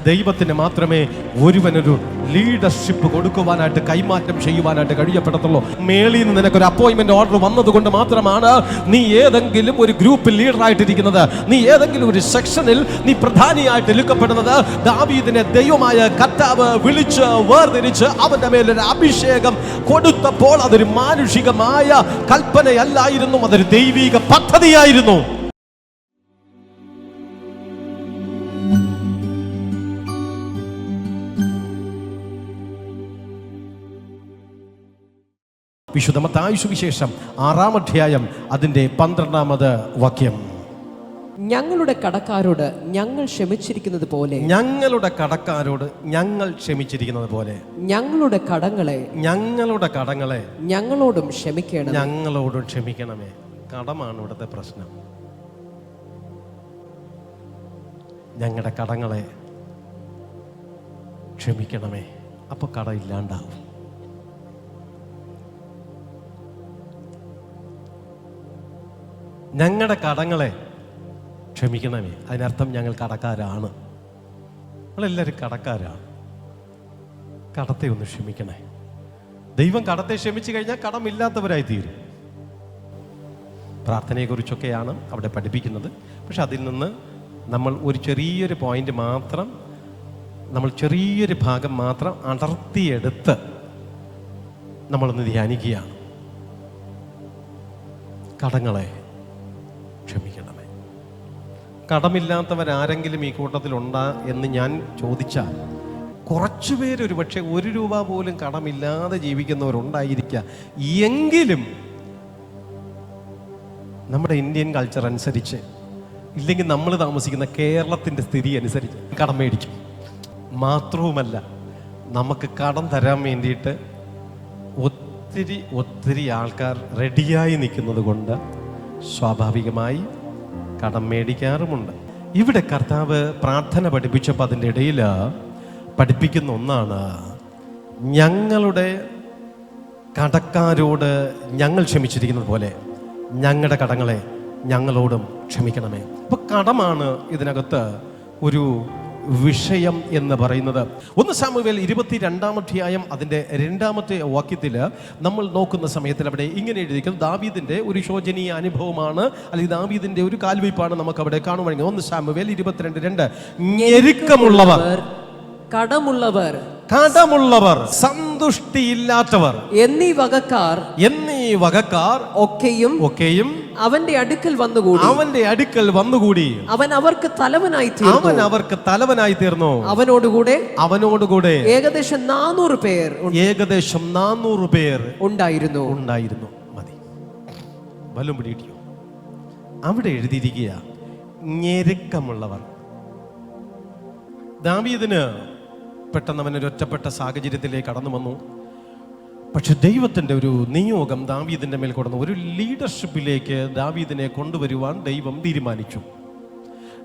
ദൈവത്തിന് മാത്രമേ ഒരുവനൊരു ലീഡർഷിപ്പ് കൊടുക്കുവാനായിട്ട്, കൈമാറ്റം ചെയ്യുവാനായിട്ട് കഴിയപ്പെടത്തുള്ളൂ. മേളിൽ നിന്ന് നിനക്കൊരു അപ്പോയിൻമെന്റ് ഓർഡർ വന്നതുകൊണ്ട് മാത്രമാണ് നീ ഏതെങ്കിലും ഒരു ഗ്രൂപ്പിൽ ലീഡറായിട്ടിരിക്കുന്നത്, നീ ഏതെങ്കിലും ഒരു സെക്ഷനിൽ നീ പ്രധാനിയായിട്ട് എടുക്കപ്പെടുന്നത്. ദാവീദിനെ ദൈവമായ കർത്താവ് വിളിച്ച് വേർതിരിച്ച് അവന്റെ മേലൊരു അഭിഷേകം കൊടുത്തപ്പോൾ അതൊരു മാനുഷികമായ കൽപ്പനയല്ലായിരുന്നു, അതൊരു ദൈവിക പദ്ധതിയായിരുന്നു. വിശുദ്ധ മത്തായി സുവിശേഷം 6-ാം അധ്യായം അതിന്റെ 12-ാമത് വാക്യം. ഞങ്ങളുടെ കടക്കാരോട് ഞങ്ങൾ ക്ഷമിച്ചിരിക്കുന്നത് പോലെ, ഞങ്ങളുടെ കടക്കാരോട് ഞങ്ങൾ ക്ഷമിച്ചിരിക്കുന്നത് പോലെ ഞങ്ങളുടെ കടങ്ങളെ ഞങ്ങളോടും ക്ഷമിക്കണം, ഞങ്ങളോടും ക്ഷമിക്കണമേ. കടമാണ് ഇവിടുത്തെ പ്രശ്നം. ഞങ്ങളുടെ കടങ്ങളെ ക്ഷമിക്കണമേ. അപ്പൊ കട ഇല്ലാണ്ടാവും. ഞങ്ങളുടെ കടങ്ങളെ ക്ഷമിക്കണമേ. അതിനർത്ഥം ഞങ്ങൾ കടക്കാരാണ്. നമ്മളെല്ലാവരും കടക്കാരാണ്. കടത്തെ ഒന്ന് ക്ഷമിക്കണേ. ദൈവം കടത്തെ ക്ഷമിച്ചു കഴിഞ്ഞാൽ കടമില്ലാത്തവരായി തീരും. പ്രാർത്ഥനയെക്കുറിച്ചൊക്കെയാണ് അവിടെ പഠിപ്പിക്കുന്നത്. പക്ഷെ അതിൽ നിന്ന് നമ്മൾ ഒരു ചെറിയൊരു പോയിന്റ് മാത്രം, നമ്മൾ ചെറിയൊരു ഭാഗം മാത്രം അടർത്തിയെടുത്ത് നമ്മളൊന്ന് ധ്യാനിക്കുകയാണ്. കടങ്ങളെ ക്ഷമിക്കണമേ. കടമില്ലാത്തവരാരെങ്കിലും ഈ കൂട്ടത്തിലുണ്ടാ എന്ന് ഞാൻ ചോദിച്ചാൽ കുറച്ചുപേര്, ഒരു പക്ഷേ 1 രൂപ പോലും കടമില്ലാതെ ജീവിക്കുന്നവരുണ്ടായിരിക്കുക. എങ്കിലും നമ്മുടെ ഇന്ത്യൻ കൾച്ചർ അനുസരിച്ച്, ഇല്ലെങ്കിൽ നമ്മൾ താമസിക്കുന്ന കേരളത്തിൻ്റെ സ്ഥിതി അനുസരിച്ച് കടം മേടിക്കും. മാത്രവുമല്ല, നമുക്ക് കടം തരാൻ വേണ്ടിയിട്ട് ഒത്തിരി ആൾക്കാർ റെഡിയായി നിൽക്കുന്നത് കൊണ്ട് സ്വാഭാവികമായി കടം മേടിക്കാറുമുണ്ട്. ഇവിടെ കർത്താവ് പ്രാർത്ഥന പഠിപ്പിച്ചപ്പോൾ അതിൻ്റെ ഇടയിൽ പഠിപ്പിക്കുന്ന ഒന്നാണ്, ഞങ്ങളുടെ കടക്കാരോട് ഞങ്ങൾ ക്ഷമിച്ചിരിക്കുന്നത് പോലെ ഞങ്ങളുടെ കടങ്ങളെ ഞങ്ങളോടും ക്ഷമിക്കണമേ. അപ്പോൾ കടമാണ് ഇതിനകത്ത് ഒരു വിഷയം എന്ന് പറയുന്നത്. 1 സാമുവേൽ 22-ാം അധ്യായം അതിൻ്റെ 2-ാമത്തെ വാക്യത്തിൽ നമ്മൾ നോക്കുന്ന സമയത്തിൽ അവിടെ ഇങ്ങനെ എഴുതിയിരിക്കുന്നത് ദാവീദിന്റെ ഒരു ശോചനീയ അനുഭവമാണ്, അല്ലെങ്കിൽ ദാവീദിന്റെ ഒരു കാൽവയ്പാണ് നമുക്ക് അവിടെ കാണുവാൻ. 1 സാമുവേൽ 22:2 ഞെരുക്കമുള്ളവർ, കടമുള്ളവർ, സന്തുഷ്ടിയില്ലാത്തവർ എന്നീ വകക്കാർ ഒക്കെയും അവന്റെ അടുക്കൽ വന്നുകൂടി അവൻ അവർക്ക് തലവനായി തീർന്നു. അവനോടുകൂടെ ഏകദേശം 400 പേർ ഉണ്ടായിരുന്നു. മതി, ബലം പിടിയോ. അവിടെ എഴുതിയിരിക്കുക ഞെരുക്കമുള്ളവർ. ദാവീദിന് പെട്ടെന്ന് അവനൊരു ഒറ്റപ്പെട്ട സാഹചര്യത്തിലേക്ക് കടന്നു വന്നു. പക്ഷെ ദൈവത്തിൻ്റെ ഒരു നിയോഗം ദാവീദിൻ്റെ മേൽ കൊടുന്നു. ഒരു ലീഡർഷിപ്പിലേക്ക് ദാവീദിനെ കൊണ്ടുവരുവാൻ ദൈവം തീരുമാനിച്ചു.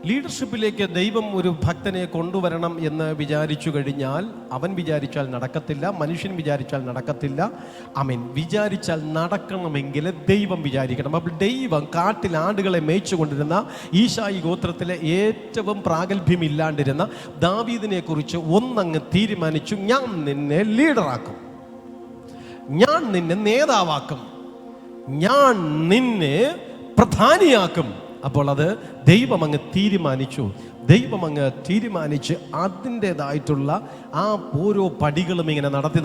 ലീഡർഷിപ്പിലേക്ക് ദൈവം ഒരു ഭക്തനെ കൊണ്ടുവരണം എന്ന് വിചാരിച്ചു കഴിഞ്ഞാൽ അവൻ വിചാരിച്ചാൽ നടക്കത്തില്ല, മനുഷ്യൻ വിചാരിച്ചാൽ നടക്കത്തില്ല. വിചാരിച്ചാൽ നടക്കണമെങ്കിൽ ദൈവം വിചാരിക്കണം. അപ്പോൾ ദൈവം കാട്ടിൽ ആടുകളെ മേയിച്ചു കൊണ്ടിരുന്ന ഈശായി ഗോത്രത്തിലെ ഏറ്റവും പ്രാഗൽഭ്യമില്ലാണ്ടിരുന്ന ദാവീദിനെ കുറിച്ച് ഒന്നങ്ങ് തീരുമാനിച്ചു, ഞാൻ നിന്നെ ലീഡറാക്കും, ഞാൻ നിന്നെ നേതാവാക്കും, ഞാൻ നിന്നെ പ്രധാനിയാക്കും. അപ്പോൾ അത് ദൈവം അങ്ങ് തീരുമാനിച്ച് അതിൻ്റെതായിട്ടുള്ള ആ ഓരോ പടികളും ഇങ്ങനെ നടത്തി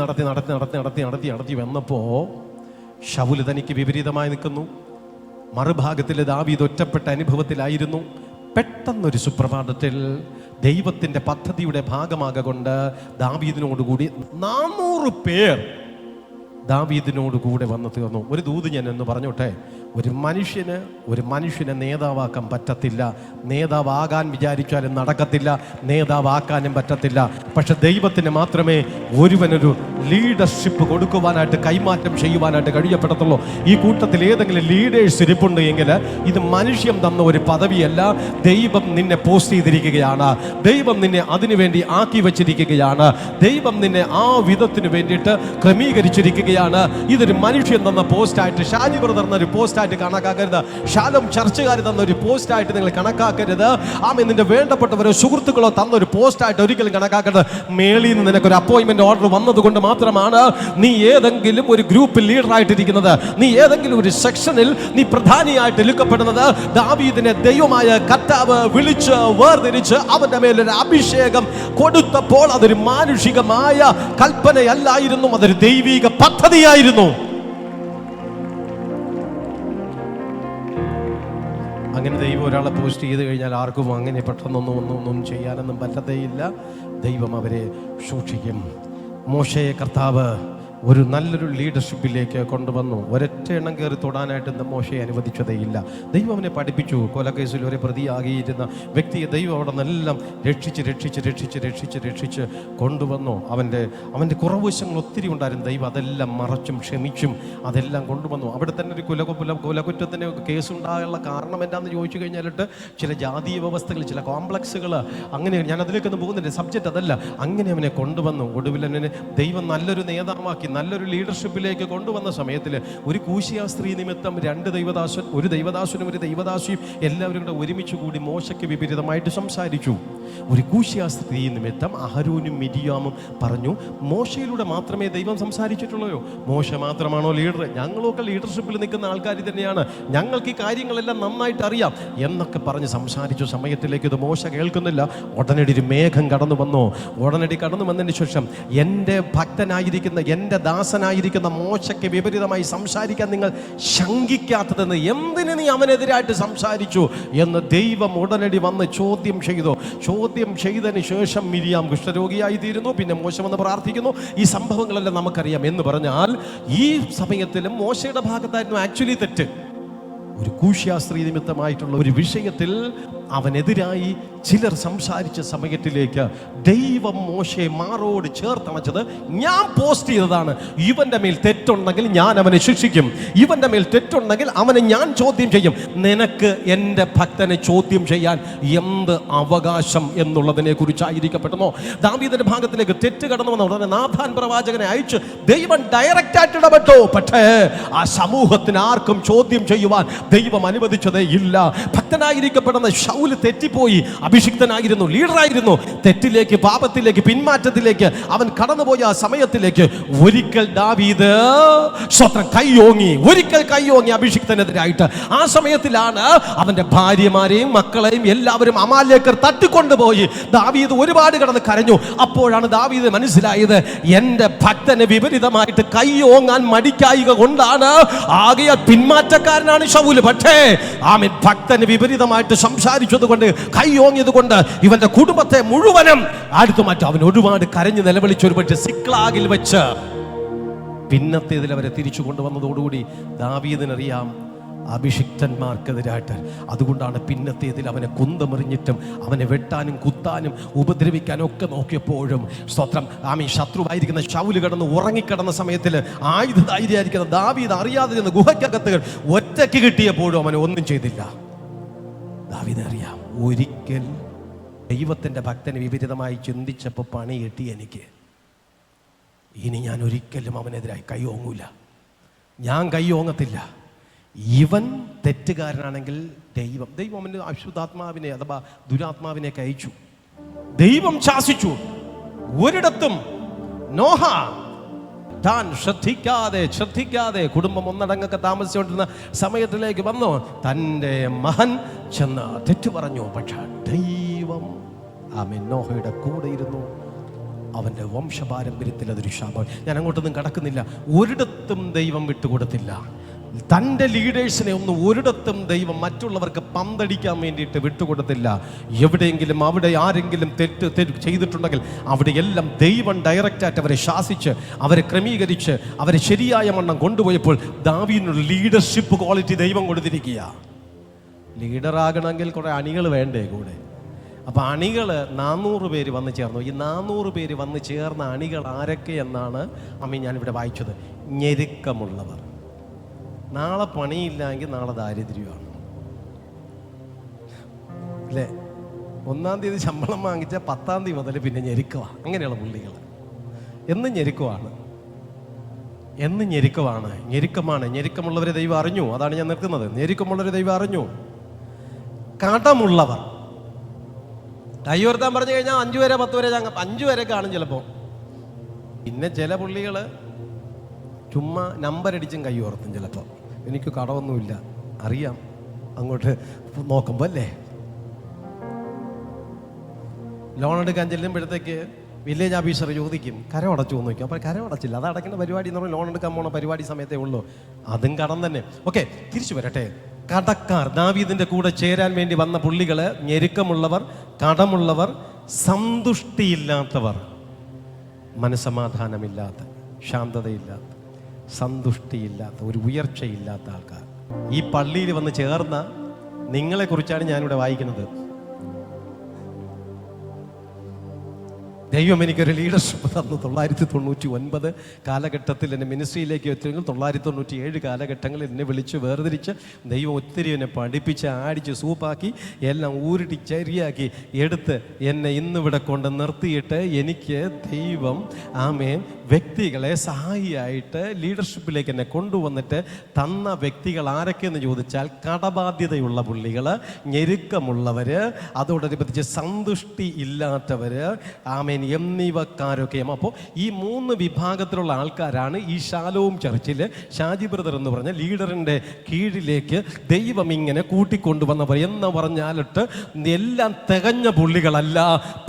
വന്നപ്പോൾ ശൗല് തനിക്ക് വിപരീതമായി നിൽക്കുന്നു. മറുഭാഗത്തിൽ ദാവീദ് ഒറ്റപ്പെട്ട അനുഭവത്തിലായിരുന്നു. പെട്ടെന്നൊരു സുപ്രഭാതത്തിൽ ദൈവത്തിൻ്റെ പദ്ധതിയുടെ ഭാഗമാകൊണ്ട് ദാവീദിനോടുകൂടി 400 പേർ ദാവീദിനോടുകൂടെ വന്നു തീർന്നു. ഒരു ദൂത് ഞാൻ എന്ന് പറഞ്ഞോട്ടെ, ഒരു മനുഷ്യനെ നേതാവാക്കാൻ പറ്റത്തില്ല. നേതാവാകാൻ വിചാരിച്ചാലും നടക്കത്തില്ല, നേതാവാക്കാനും പറ്റത്തില്ല. പക്ഷെ ദൈവത്തിന് മാത്രമേ ഒരുവനൊരു ലീഡർഷിപ്പ് കൊടുക്കുവാനായിട്ട്, കൈമാറ്റം ചെയ്യുവാനായിട്ട് കഴിയപ്പെടത്തുള്ളൂ. ഈ കൂട്ടത്തിൽ ഏതെങ്കിലും ലീഡേഴ്സ് ഇരിപ്പുണ്ട് എങ്കിൽ ഇത് മനുഷ്യൻ തന്ന ഒരു പദവിയല്ല. ദൈവം നിന്നെ പോസ്റ്റ് ചെയ്തിരിക്കുകയാണ്, ദൈവം നിന്നെ അതിനുവേണ്ടി ആക്കി വച്ചിരിക്കുകയാണ്, ദൈവം നിന്നെ ആ വിധത്തിന് വേണ്ടിയിട്ട് ക്രമീകരിച്ചിരിക്കുകയാണ്. ഇതൊരു മനുഷ്യൻ തന്ന പോസ്റ്റായിട്ട്, ഷാജി ബ്രദർ എന്നൊരു പോസ്റ്റായിട്ട് പോസ്റ്റായിട്ട് കണക്കാക്കരുത്. ഷാലോം ചർച്ചുകാർ തന്ന ഒരു പോസ്റ്റായിട്ട് നിങ്ങൾ കണക്കാക്കരുത്. ആമേൻ. നിന്റെ വേണ്ടപ്പെട്ടവരോ സുഹൃത്തുക്കളോ തന്ന ഒരു പോസ്റ്റായിട്ട് ഒരിക്കലും കണക്കാക്കരുത്. മേളിൽ നിന്ന് നിനക്കൊരു അപ്പോയിൻമെന്റ് ഓർഡർ വന്നതുകൊണ്ട് മാത്രമാണ് നീ ഏതെങ്കിലും ഒരു ഗ്രൂപ്പിൽ ലീഡറായിട്ടിരിക്കുന്നത്, നീ ഏതെങ്കിലും ഒരു സെക്ഷനിൽ നീ പ്രധാനിയായിട്ട് എടുക്കപ്പെടുന്നത്. ദാവീദിനെ ദൈവമായ കർത്താവ് വിളിച്ച് വേർതിരിച്ച് അവന്റെ മേലൊരു അഭിഷേകം കൊടുത്തപ്പോൾ അതൊരു മാനുഷികമായ കൽപ്പനയല്ലായിരുന്നു, അതൊരു ദൈവിക പദ്ധതിയായിരുന്നു. അങ്ങനെ ദൈവം ഒരാളെ പോസ്റ്റ് ചെയ്ത് കഴിഞ്ഞാൽ ആർക്കും അങ്ങനെ പെട്ടെന്നൊന്നും ചെയ്യാനൊന്നും പറ്റത്തേയില്ല. ദൈവം അവരെ സൂക്ഷിക്കും. മോശയെ കർത്താവ് ഒരു നല്ലൊരു ലീഡർഷിപ്പിലേക്ക് കൊണ്ടുവന്നു. ഒരൊറ്റ എണ്ണം കയറി തൊടാനായിട്ട് മോശയെ അനുവദിച്ചതേയില്ല. ദൈവം അവനെ പഠിപ്പിച്ചു. കൊലക്കേസിൽ ഒരു പ്രതിയാകിയിരുന്ന വ്യക്തിയെ ദൈവം അവിടെ നിന്നെല്ലാം രക്ഷിച്ച് കൊണ്ടുവന്നു. അവൻ്റെ കുറവുവശങ്ങൾ ഒത്തിരി ഉണ്ടായിരുന്നു. ദൈവം അതെല്ലാം മറച്ചും ക്ഷമിച്ചും അതെല്ലാം കൊണ്ടുവന്നു. അവിടെ തന്നെ ഒരു കൊലകുറ്റത്തിന് കേസുണ്ടാകാനുള്ള കാരണം എന്താണെന്ന് ചോദിച്ചു കഴിഞ്ഞാലിട്ട് ചില ജാതീയ വ്യവസ്ഥകൾ, ചില കോംപ്ലക്സുകൾ, അങ്ങനെ ഞാൻ അതിലേക്കൊന്നും പോകുന്നില്ല, സബ്ജക്റ്റ് അതല്ല. അങ്ങനെ അവനെ കൊണ്ടുവന്നു. ഒടുവിൽ അവനെ ദൈവം നല്ലൊരു നേതാവാക്കി നല്ലൊരു ലീഡർഷിപ്പിലേക്ക് കൊണ്ടുവന്ന സമയത്തിൽ ഒരു കൂശിയ സ്ത്രീ നിമിത്തം ഒരു ദൈവദാസനും ഒരു ദൈവദാസിയും എല്ലാവരും കൂടെ ഒരുമിച്ച് കൂടി മോശയ്ക്ക് വിപരീതമായിട്ട് സംസാരിച്ചു. ഒരു കൂശിയ സ്ത്രീ നിമിത്തം അഹരോനും മിരിയാമും പറഞ്ഞു, മോശയിലൂടെ മാത്രമേ ദൈവം സംസാരിച്ചിട്ടുള്ളൂ. മോശ മാത്രമാണോ ലീഡർ? ഞങ്ങളൊക്കെ ലീഡർഷിപ്പിൽ നിൽക്കുന്ന ആൾക്കാർ തന്നെയാണ്, ഞങ്ങൾക്ക് ഈ കാര്യങ്ങളെല്ലാം നന്നായിട്ട് അറിയാം എന്നൊക്കെ പറഞ്ഞ് സംസാരിച്ച സമയത്തിലേക്ക് ഇത് മോശ കേൾക്കുന്നില്ല. ഉടനടി ഒരു മേഘം കടന്നു വന്നതിന് ശേഷം എൻ്റെ ഭക്തനായിരിക്കുന്ന എൻ്റെ ദാസനായിരിക്കുന്ന മോശയ്ക്ക് വിപരീതമായി സംസാരിക്കാൻ നിങ്ങൾ ശങ്കിക്കാത്തതെന്ന്, എന്തിന് നീ അവനെതിരായിട്ട് സംസാരിച്ചു എന്ന് ദൈവം ഉടനടി വന്ന് ചോദ്യം ചെയ്തതിന് ശേഷം മിരിയാം കുഷ്ഠരോഗിയായി തീരുന്നു. പിന്നെ മോശ വന്ന് പ്രാർത്ഥിക്കുന്നു. ഈ സംഭവങ്ങളെല്ലാം നമുക്കറിയാം. എന്ന് പറഞ്ഞാൽ ഈ സമയത്തിലും മോശയുടെ ഭാഗത്തായിരുന്നു ആക്ച്വലി തെറ്റ്. ഒരു കൂശ്യാസ്ത്രീ നിമിത്തമായിട്ടുള്ള ഒരു വിഷയത്തിൽ അവനെതിരായി ചിലർ സംസാരിച്ച സമയത്തിലേക്ക് ദൈവം മോശയെ മാറോട് ചേർത്തണച്ചത്, ഞാൻ പോസ്റ്റ് ചെയ്തതാണ്, ഇവന്റെ മേൽ തെറ്റുണ്ടെങ്കിൽ ഞാൻ അവനെ ശിക്ഷിക്കും, ഇവന്റെ മേൽ തെറ്റുണ്ടെങ്കിൽ അവനെ ഞാൻ ചോദ്യം ചെയ്യും. നിനക്ക് എൻ്റെ ഭക്തനെ ചോദ്യം ചെയ്യാൻ എന്ത് അവകാശം എന്നുള്ളതിനെ കുറിച്ചായിരിക്കപ്പെടുന്നു. ദാവീദിന്റെ ഭാഗത്തിലേക്ക് തെറ്റ് കടന്നു വന്ന ഉടനെ നാഥാൻ പ്രവാചകനെ അയച്ച് ദൈവം ഡയറക്റ്റായിട്ട് ഇടപെട്ടു. പക്ഷേ ആ സമൂഹത്തിന് ആർക്കും ചോദ്യം ചെയ്യുവാൻ ദൈവം അനുവദിച്ചതേ ഇല്ല. ഭക്തനായിരിക്കപ്പെടുന്ന ശൗല് തെറ്റിപ്പോയി. അഭിഷിക്തനായിരുന്നു, ലീഡറായിരുന്നു. തെറ്റിലേക്ക്, പാപത്തിലേക്ക്, പിന്മാറ്റത്തിലേക്ക് അവൻ കടന്നുപോയ ആ സമയത്തിലേക്ക് ഒരിക്കൽ ദാവീദ് സ്വന്തം കൈയോങ്ങി അഭിഷിക്തനെതിരായിട്ട്. ആ സമയത്തിലാണ് അവന്റെ ഭാര്യമാരെയും മക്കളെയും എല്ലാവരും അമാലേക്കർ തട്ടിക്കൊണ്ടുപോയി. ദാവീദ് ഒരുപാട് കിടന്ന് കരഞ്ഞു. അപ്പോഴാണ് ദാവീദ് മനസ്സിലായത്, എൻ്റെ ഭക്തന് വിപരീതമായിട്ട് കൈയോങ്ങാൻ മടിക്കായിക കൊണ്ടാണ്, ആകയാൽ പിന്മാറ്റക്കാരനാണ് ശൗല്. പക്ഷേ ആമേൻ, ഭക്തന് വിപരീതമായിട്ട് സംസാരിച്ചത് കൊണ്ട്, കൈയോങ്ങിയത് കൊണ്ട് ഇവന്റെ കുടുംബത്തെ മുഴുവനും അടുത്തു മാറ്റും. അവൻ ഒരുപാട് കരഞ്ഞു നിലവിളിച്ച് ഒരുപക്ഷെ സിക്ലാഗിൽ വെച്ച് പിന്നത്തേതിൽ അവരെ തിരിച്ചു കൊണ്ടുവന്നതോടുകൂടി ദാവീദിനറിയാം അഭിഷിക്തന്മാർക്കെതിരായിട്ട്. അതുകൊണ്ടാണ് പിന്നത്തേതിൽ അവനെ കുന്തമെറിഞ്ഞിട്ടും അവനെ വെട്ടാനും കുത്താനും ഉപദ്രവിക്കാനും ഒക്കെ നോക്കിയപ്പോഴും സ്തോത്രം ആമീൻ, ശത്രുവായിരിക്കുന്ന ശൗല് കിടന്ന് ഉറങ്ങിക്കിടന്ന സമയത്തിൽ ആയുധധാരിയായിരിക്കുന്ന ദാവീദ് അറിയാതെ ചെന്ന് ഗുഹയ്ക്കകത്ത് ഒറ്റയ്ക്ക് കിട്ടിയപ്പോഴും അവനെ ഒന്നും ചെയ്തില്ല. ദാവീദിനറിയാം, ഒരിക്കൽ ദൈവത്തിൻ്റെ ഭക്തന് വിപരീതമായി ചിന്തിച്ചപ്പോൾ പണി കിട്ടി എനിക്ക്. ഇനി ഞാൻ ഒരിക്കലും അവനെതിരായി കൈ ഓങ്ങൂല, ഞാൻ കൈ ഓങ്ങത്തില്ല. ഇവൻ തെറ്റുകാരനാണെങ്കിൽ ദൈവം അവൻ്റെ അശുദ്ധാത്മാവിനെ അഥവാ ദുരാത്മാവിനെ അയച്ചു. ദൈവം ശാസിച്ചു. ഒരിടത്തും നോഹ താൻ ശ്രദ്ധിക്കാതെ കുടുംബം ഒന്നടങ്ങൊക്കെ താമസിച്ചുകൊണ്ടിരുന്ന സമയത്തിലേക്ക് വന്നു. തൻ്റെ മകൻ ചെന്ന് തെറ്റു പറഞ്ഞു. പക്ഷെ ദൈവം നോഹയുടെ കൂടെ ഇരുന്നു. അവൻ്റെ വംശപാരമ്പര്യത്തിൽ അതൊരു ശാപം. ഞാൻ അങ്ങോട്ടൊന്നും കടക്കുന്നില്ല. ഒരിടത്തും ദൈവം വിട്ടുകൊടുത്തില്ല. തൻ്റെ ലീഡേഴ്സിനെ ഒന്നും ഒരിടത്തും ദൈവം മറ്റുള്ളവർക്ക് പന്തടിക്കാൻ വേണ്ടിയിട്ട് വിട്ടുകൊടുത്തില്ല. എവിടെയെങ്കിലും അവിടെ ആരെങ്കിലും തെറ്റ് ചെയ്തിട്ടുണ്ടെങ്കിൽ അവിടെയെല്ലാം ദൈവം ഡയറക്റ്റായിട്ട് അവരെ ശാസിച്ച് അവരെ ക്രമീകരിച്ച് അവരെ ശരിയായ വണ്ണം കൊണ്ടുപോയപ്പോൾ ദാവീദിനൊരു ലീഡർഷിപ്പ് ക്വാളിറ്റി ദൈവം കൊടുത്തിരിക്കുക. ലീഡറാകണമെങ്കിൽ കുറേ അണികൾ വേണ്ടേ കൂടെ. അപ്പോൾ അണികൾ 400 പേര് വന്ന് ചേർന്നു. ഈ 400 പേര് വന്ന് ചേർന്ന അണികൾ ആരൊക്കെ എന്നാണ് ഞാനിവിടെ വായിച്ചത്. ഞെരുക്കമുള്ളവർ. നാളെ പണിയില്ലെങ്കിൽ നാളെ ദാരിദ്ര്യമാണ് അല്ലേ? 1-ാം തീയതി ശമ്പളം വാങ്ങിച്ചാൽ 10-ാം തീയതി മുതൽ പിന്നെ ഞെരുക്കമാണ്. അങ്ങനെയുള്ള പുള്ളികൾ എന്നും ഞെരുക്കമാണ്. എന്ന് ഞെരുക്കമുള്ളവരെ ദൈവം അറിഞ്ഞു. അതാണ് ഞാൻ നിർത്തുന്നത്. ഞെരുക്കമുള്ളവരെ ദൈവം അറിഞ്ഞു. കടമുള്ളവർ കൈ ഉയർത്താൻ പറഞ്ഞു കഴിഞ്ഞാൽ 5 വരെ 10 വരെ 5 വരെ കാണും ചിലപ്പോൾ. പിന്നെ ചില പുള്ളികൾ ചുമ്മാ നമ്പർ അടിച്ചും കൈ ഉയർത്തും ചിലപ്പോൾ. എനിക്ക് കടമൊന്നുമില്ല, അറിയാം അങ്ങോട്ട് നോക്കുമ്പോൾ അല്ലേ. ലോൺ എടുക്കാൻ ചെല്ലുമ്പോഴത്തേക്ക് വില്ലേജ് ഓഫീസർ ചോദിക്കും കരമടച്ചു എന്ന് നോക്കും. അപ്പോൾ കരമടച്ചില്ല, അത് അടയ്ക്കേണ്ട പരിപാടി എന്ന് പറഞ്ഞാൽ ലോൺ എടുക്കാൻ പോണ പരിപാടി സമയത്തേ ഉള്ളൂ. അതും കടം തന്നെ. ഓക്കെ, തിരിച്ചു വരട്ടെ. കടക്കാർ, ദാവീദിന്റെ കൂടെ ചേരാൻ വേണ്ടി വന്ന പുള്ളികള് ഞെരുക്കമുള്ളവർ, കടമുള്ളവർ, സന്തുഷ്ടിയില്ലാത്തവർ, മനസമാധാനമില്ലാത്ത, ശാന്തതയില്ലാത്ത, സന്തുഷ്ടിയില്ലാത്ത, ഒരു ഉയർച്ചയില്ലാത്ത ആൾക്കാർ ഈ പള്ളിയിൽ വന്ന് ചേർന്ന നിങ്ങളെ കുറിച്ചാണ് ഞാനിവിടെ വായിക്കുന്നത്. ദൈവം എനിക്കൊരു ലീഡർഷിപ്പ് തന്നു. 1999 കാലഘട്ടത്തിൽ എന്നെ മിനിസ്ട്രിയിലേക്ക് എത്തിയെങ്കിൽ 997 കാലഘട്ടങ്ങളിൽ എന്നെ വിളിച്ച് വേർതിരിച്ച് ദൈവം ഒത്തിരി എന്നെ പഠിപ്പിച്ച് ആടിച്ച് സൂപ്പാക്കി എല്ലാം ഊരിട്ടി ചരിയാക്കി എടുത്ത് എന്നെ ഇന്നിവിടെ കൊണ്ട് നിർത്തിയിട്ട് എനിക്ക് ദൈവം ആമേൻ വ്യക്തികളെ സഹായിയായിട്ട് ലീഡർഷിപ്പിലേക്ക് എന്നെ കൊണ്ടുവന്നിട്ട് തന്ന വ്യക്തികൾ ആരൊക്കെയെന്ന് ചോദിച്ചാൽ കടബാധ്യതയുള്ള പുള്ളികൾ, ഞെരുക്കമുള്ളവർ, അതോടനുബന്ധിച്ച് സന്തുഷ്ടി ഇല്ലാത്തവർ, ആമേൻ എന്നിവക്കാരൊക്കെയും. അപ്പോൾ ഈ 3 വിഭാഗത്തിലുള്ള ആൾക്കാരാണ് ഈ ശാലോം ചർച്ചിൽ ഷാജി ബ്രദർ എന്ന് പറഞ്ഞ ലീഡറിൻ്റെ കീഴിലേക്ക് ദൈവം ഇങ്ങനെ കൂട്ടിക്കൊണ്ടുവന്നവർ. എന്ന് പറഞ്ഞാലിട്ട് എല്ലാം തികഞ്ഞ പുള്ളികളല്ല,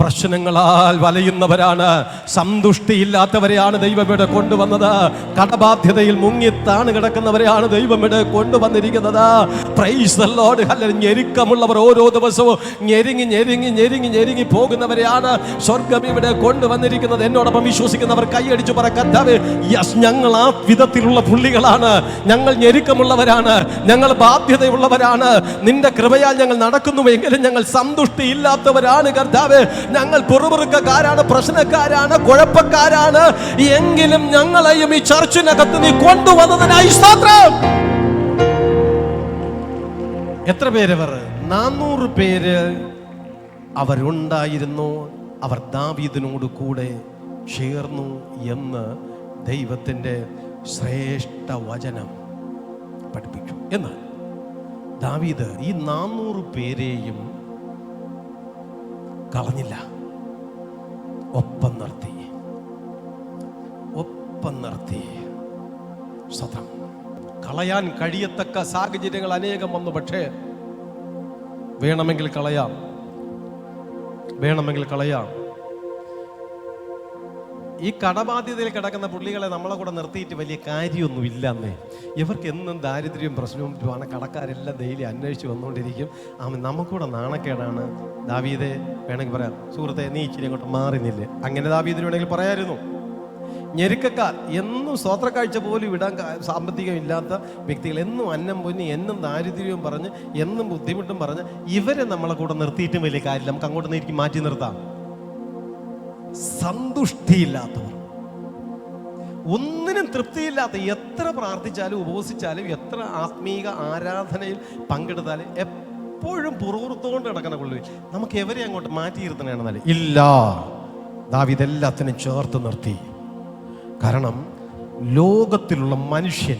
പ്രശ്നങ്ങളാൽ വലയുന്നവരാണ്, സന്തുഷ്ടിയില്ലാത്തവരെയാണ് ദൈവം ഇവിടെ കൊണ്ടുവന്നത്. കടബാധ്യതയിൽ മുങ്ങിത്താണ് കിടക്കുന്നവരെയാണ് ദൈവം ഇവിടെ കൊണ്ടുവന്നിരിക്കുന്നത്. Praise the Lord. ഹല്ലേലൂയ. ഞെരുക്കമുള്ളവർ ഓരോ ദിവസവും ഞെരുങ്ങി പോകുന്നവരെയാണ് സ്വർഗ്ഗം ഇവിടെ കൊണ്ടുവന്നിരിക്കുന്നത്. എന്നോടൊപ്പം വിശ്വസിക്കുന്നവർ കൈയടിച്ചു പറ, കർത്താവേ, യെസ്, ഞങ്ങൾ ആ വിധത്തിലുള്ള പുള്ളികളാണ്, ഞങ്ങൾ ഞെരുക്കമുള്ളവരാണ്, ഞങ്ങൾ ബാധ്യതയുള്ളവരാണ്. നിന്റെ കൃപയാൽ ഞങ്ങൾ നടക്കുന്നുവെങ്കിലും ഞങ്ങൾ സന്തുഷ്ടിയില്ലാത്തവരാണ് കർത്താവേ. ഞങ്ങൾ പിറുപിറുക്കക്കാരാണ്, പ്രശ്നക്കാരാണ്, കുഴപ്പക്കാരാണ്. എങ്കിലും ഞങ്ങളെയും ഈ ചർച്ചിനകത്ത് നീ കൊണ്ടുവന്നതിനായി സ്തോത്രം. എത്ര പേരവർ? 400 പേര് അവരുണ്ടായിരുന്നു. അവർ ദാവീദിനോട് കൂടെ ചേർന്നു എന്ന് ദൈവത്തിൻ്റെ ശ്രേഷ്ഠ വചനം പഠിപ്പിച്ചു. എന്നാൽ ദാവീദ് ഈ 400 പേരെയും കളഞ്ഞില്ല, ഒപ്പം നിർത്തി. സ്വതം കളയാൻ കഴിയത്തക്ക സാഹചര്യങ്ങൾ അനേകം വന്നു. പക്ഷേ വേണമെങ്കിൽ കളയാം. ഈ കടബാധ്യതയിൽ കിടക്കുന്ന പുള്ളികളെ നമ്മളെ കൂടെ നിർത്തിയിട്ട് വലിയ കാര്യമൊന്നും ഇല്ലെന്നേ. ഇവർക്ക് എന്നും ദാരിദ്ര്യവും പ്രശ്നവും ആണ്. കടക്കാരെല്ലാം ഡെയിലി അന്വേഷിച്ച് വന്നുകൊണ്ടിരിക്കും. നമുക്കൂടെ നാണക്കേടാണ്. ദാവീദേ, വേണമെങ്കിൽ പറയാം, സുഹൃത്തെ നീ ഇച്ചിരി അങ്ങോട്ട് മാറിനില്ലേ, അങ്ങനെ ദാവീദിന് വേണമെങ്കിൽ പറയായിരുന്നു. ഞെരുക്കക്കാർ, എന്നും സ്വോത്രക്കാഴ്ച പോലും ഇടാൻ സാമ്പത്തികം ഇല്ലാത്ത വ്യക്തികൾ, എന്നും അന്നം പൊന്നി, എന്നും ദാരിദ്ര്യവും പറഞ്ഞ്, എന്നും ബുദ്ധിമുട്ടും പറഞ്ഞ് ഇവരെ നമ്മളെ കൂടെ നിർത്തിയിട്ടും വലിയ കാര്യമില്ല. നമുക്ക് അങ്ങോട്ട് നീക്കി മാറ്റി നിർത്താം. സന്തുഷ്ടിയില്ലാത്തവർ, ഒന്നിനും തൃപ്തിയില്ലാത്ത, എത്ര പ്രാർത്ഥിച്ചാലും ഉപവസിച്ചാലും എത്ര ആത്മീക ആരാധനയിൽ പങ്കെടുത്താലും എപ്പോഴും പുറത്തുകൊണ്ട് കിടക്കുന്ന പുള്ളി, നമുക്ക് എവരെ അങ്ങോട്ട് മാറ്റി നിർത്തണമെന്നല്ല. ഇല്ല, ദാവീദ് എല്ലാത്തിനും ചേർത്ത് നിർത്തി. കാരണം ലോകത്തിലുള്ള മനുഷ്യൻ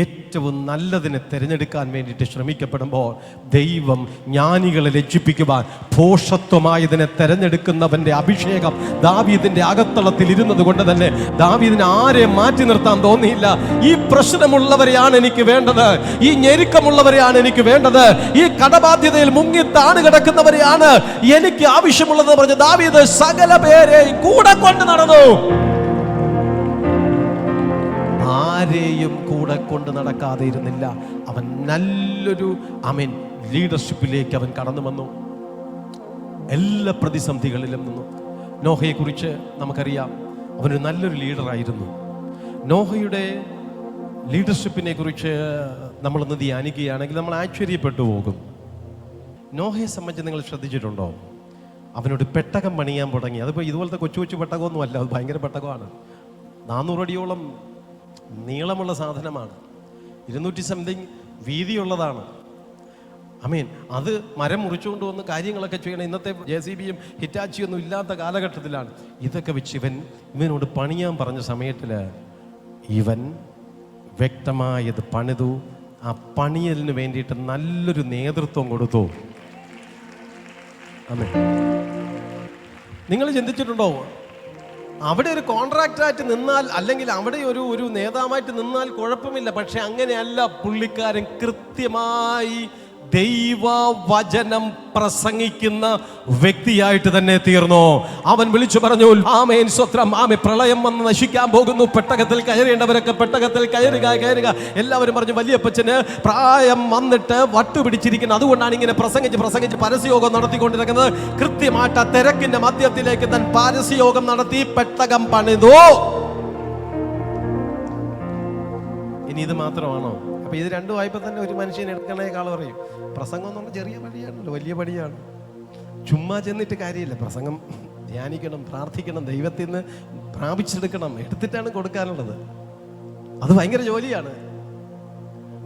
ഏറ്റവും നല്ലതിനെ തിരഞ്ഞെടുക്കാൻ വേണ്ടിയിട്ട് ശ്രമിക്കപ്പെടുമ്പോൾ ദൈവം ജ്ഞാനികളെ ലജ്ജിപ്പിക്കുവാൻ ഭോഷത്വമായതിനെ തിരഞ്ഞെടുക്കുന്നവന്റെ അഭിഷേകം ദാവീദിന്റെ അകത്തളത്തിൽ ഇരുന്നത് കൊണ്ട് തന്നെ ദാവീദിനെ ആരെ മാറ്റി നിർത്താൻ തോന്നിയില്ല. ഈ പ്രശ്നമുള്ളവരെയാണ് എനിക്ക് വേണ്ടത്, ഈ ഞെരുക്കമുള്ളവരെയാണ് എനിക്ക് വേണ്ടത്, ഈ കടബാധ്യതയിൽ മുങ്ങിത്താണ് കിടക്കുന്നവരെയാണ് എനിക്ക് ആവശ്യമുള്ളത് പറഞ്ഞ് ദാവീദ് സകല പേരെയും കൂടെ കൊണ്ട് നടന്നു. ആരെയും കൂടെ കൊണ്ട് നടക്കാതെ ഇരുന്നില്ല. അവൻ നല്ലൊരു ലീഡർഷിപ്പിലേക്ക് അവൻ കടന്നു വന്നു. എല്ലാ പ്രതിസന്ധികളിലും നിന്നു. നോഹയെ കുറിച്ച് നമുക്കറിയാം, അവനൊരു നല്ലൊരു ലീഡറായിരുന്നു. നോഹയുടെ ലീഡർഷിപ്പിനെ കുറിച്ച് നമ്മളൊന്ന് ധ്യാനിക്കുകയാണെങ്കിൽ നമ്മൾ ആശ്ചര്യപ്പെട്ടു പോകും. നോഹയെ സംബന്ധിച്ച് നിങ്ങൾ ശ്രദ്ധിച്ചിട്ടുണ്ടോ? അവനോട് പെട്ടകം പണിയാൻ തുടങ്ങി. അതിപ്പോൾ ഇതുപോലത്തെ കൊച്ചു കൊച്ചു പെട്ടകമൊന്നുമല്ല, അത് ഭയങ്കര പെട്ടകമാണ്. 400 അടിയോളം നീളമുള്ള സാധനമാണ്, 200 സംതിങ് വീതിയുള്ളതാണ്. അത് മരം മുറിച്ചുകൊണ്ട് വന്ന് കാര്യങ്ങളൊക്കെ ചെയ്യണം. ഇന്നത്തെ JCBയും ഹിറ്റാച്ചിയൊന്നും ഇല്ലാത്ത കാലഘട്ടത്തിലാണ്. ഇതൊക്കെ വെച്ച് ഇവനോട് പണിയാൻ പറഞ്ഞ സമയത്തിൽ ഇവൻ വ്യക്തമായത് പണിതു. ആ പണിയലിന് വേണ്ടിയിട്ട് നല്ലൊരു നേതൃത്വം കൊടുത്തു. ആമേൻ. നിങ്ങൾ ചിന്തിച്ചിട്ടുണ്ടോ, അവിടെ ഒരു കോൺട്രാക്ടറായിട്ട് നിന്നാൽ അല്ലെങ്കിൽ അവിടെ ഒരു നേതാവായിട്ട് നിന്നാൽ കുഴപ്പമില്ല. പക്ഷെ അങ്ങനെയല്ല. പുള്ളിക്കാരൻ കൃത്യമായി ദൈവവചനം പ്രസംഗിക്കുന്ന വ്യക്തിയായിട്ട് തന്നെ തീർന്നു. അവൻ വിളിച്ചു പറഞ്ഞു, ആമേൻ, സ്വത്രം, ആമേ, പ്രളയം വന്ന് നശിക്കാൻ പോകുന്നു, പെട്ടകത്തിൽ കയറേണ്ടവരൊക്കെ പെട്ടകത്തിൽ കയറുക. എല്ലാവരും പറഞ്ഞു, വലിയപ്പച്ചന് പ്രായം വന്നിട്ട് വട്ടുപിടിച്ചിരിക്കുന്നു, അതുകൊണ്ടാണ് ഇങ്ങനെ പ്രസംഗിച്ച് പരസ്യയോഗം നടത്തിക്കൊണ്ടിരിക്കുന്നത്. കൃത്യമായിട്ട് ആ തിരക്കിന്റെ മധ്യത്തിലേക്ക് താൻ പരസ്യയോഗം നടത്തി പെട്ടകം പണിതു. ഇനി ഇത് മാത്രമാണോ? അപ്പൊ ഇത് രണ്ടും ആയപ്പോ തന്നെ ഒരു മനുഷ്യൻ എടുക്കണേക്കാൾ പറയും, പ്രസംഗം എന്ന് പറഞ്ഞാൽ ചെറിയ പടിയാണല്ലോ, വലിയ പടിയാണ്. ചുമ്മാ ചെന്നിട്ട് കാര്യമില്ല. പ്രസംഗം ധ്യാനിക്കണം, പ്രാർത്ഥിക്കണം, ദൈവത്തിൽ നിന്ന് പ്രാപിച്ചെടുക്കണം, എടുത്തിട്ടാണ് കൊടുക്കാനുള്ളത്. അത് ഭയങ്കര ജോലിയാണ്.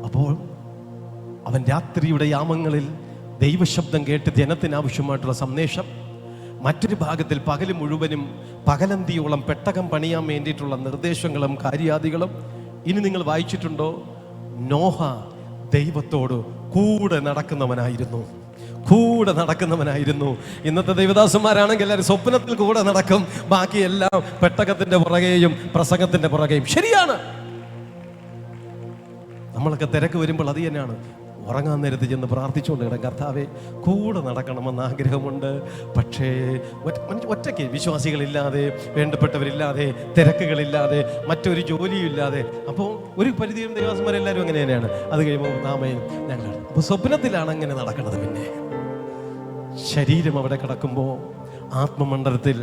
അപ്പോൾ അവൻ രാത്രിയുടെ യാമങ്ങളിൽ ദൈവശബ്ദം കേട്ട് ജനത്തിന് ആവശ്യമായിട്ടുള്ള സന്ദേശം, മറ്റൊരു ഭാഗത്തിൽ പകൽ മുഴുവനും പകലന്തിയോളം പെട്ടകം പണിയാൻ വേണ്ടിയിട്ടുള്ള നിർദ്ദേശങ്ങളും കാര്യാദികളും. ഇനി നിങ്ങൾ വായിച്ചിട്ടുണ്ടോ? നോഹ ദൈവത്തോട് കൂടെ നടക്കുന്നവനായിരുന്നു. ഇന്നത്തെ ദൈവദാസന്മാരാണെങ്കിൽ എല്ലാവരും സ്വപ്നത്തിൽ കൂടെ നടക്കും, ബാക്കിയെല്ലാം പെട്ടകത്തിന്റെ പുറകെയും പ്രസംഗത്തിന്റെ പുറകെയും. ശരിയാണ്. നമ്മളൊക്കെ തിരക്ക് വരുമ്പോൾ അത് തന്നെയാണ്. ഉറങ്ങാൻ നേരത്ത് ചെന്ന് പ്രാർത്ഥിച്ചുകൊണ്ട് കിടക്കും, കർത്താവേ കൂടെ നടക്കണമെന്ന് ആഗ്രഹമുണ്ട്. പക്ഷേ ഒറ്റയ്ക്ക്, വിശ്വാസികളില്ലാതെ, വേണ്ടപ്പെട്ടവരില്ലാതെ, തിരക്കുകളില്ലാതെ, മറ്റൊരു ജോലിയും ഇല്ലാതെ. അപ്പോൾ ഒരു പരിധിയും ദൈവദാസന്മാരെല്ലാവരും അങ്ങനെ തന്നെയാണ്. അത് കഴിയുമ്പോൾ നാമയും ഞങ്ങളാണ്. അപ്പോൾ സ്വപ്നത്തിലാണ് അങ്ങനെ നടക്കുന്നത്. പിന്നെ ശരീരം അവിടെ കിടക്കുമ്പോൾ ആത്മമണ്ഡലത്തിൽ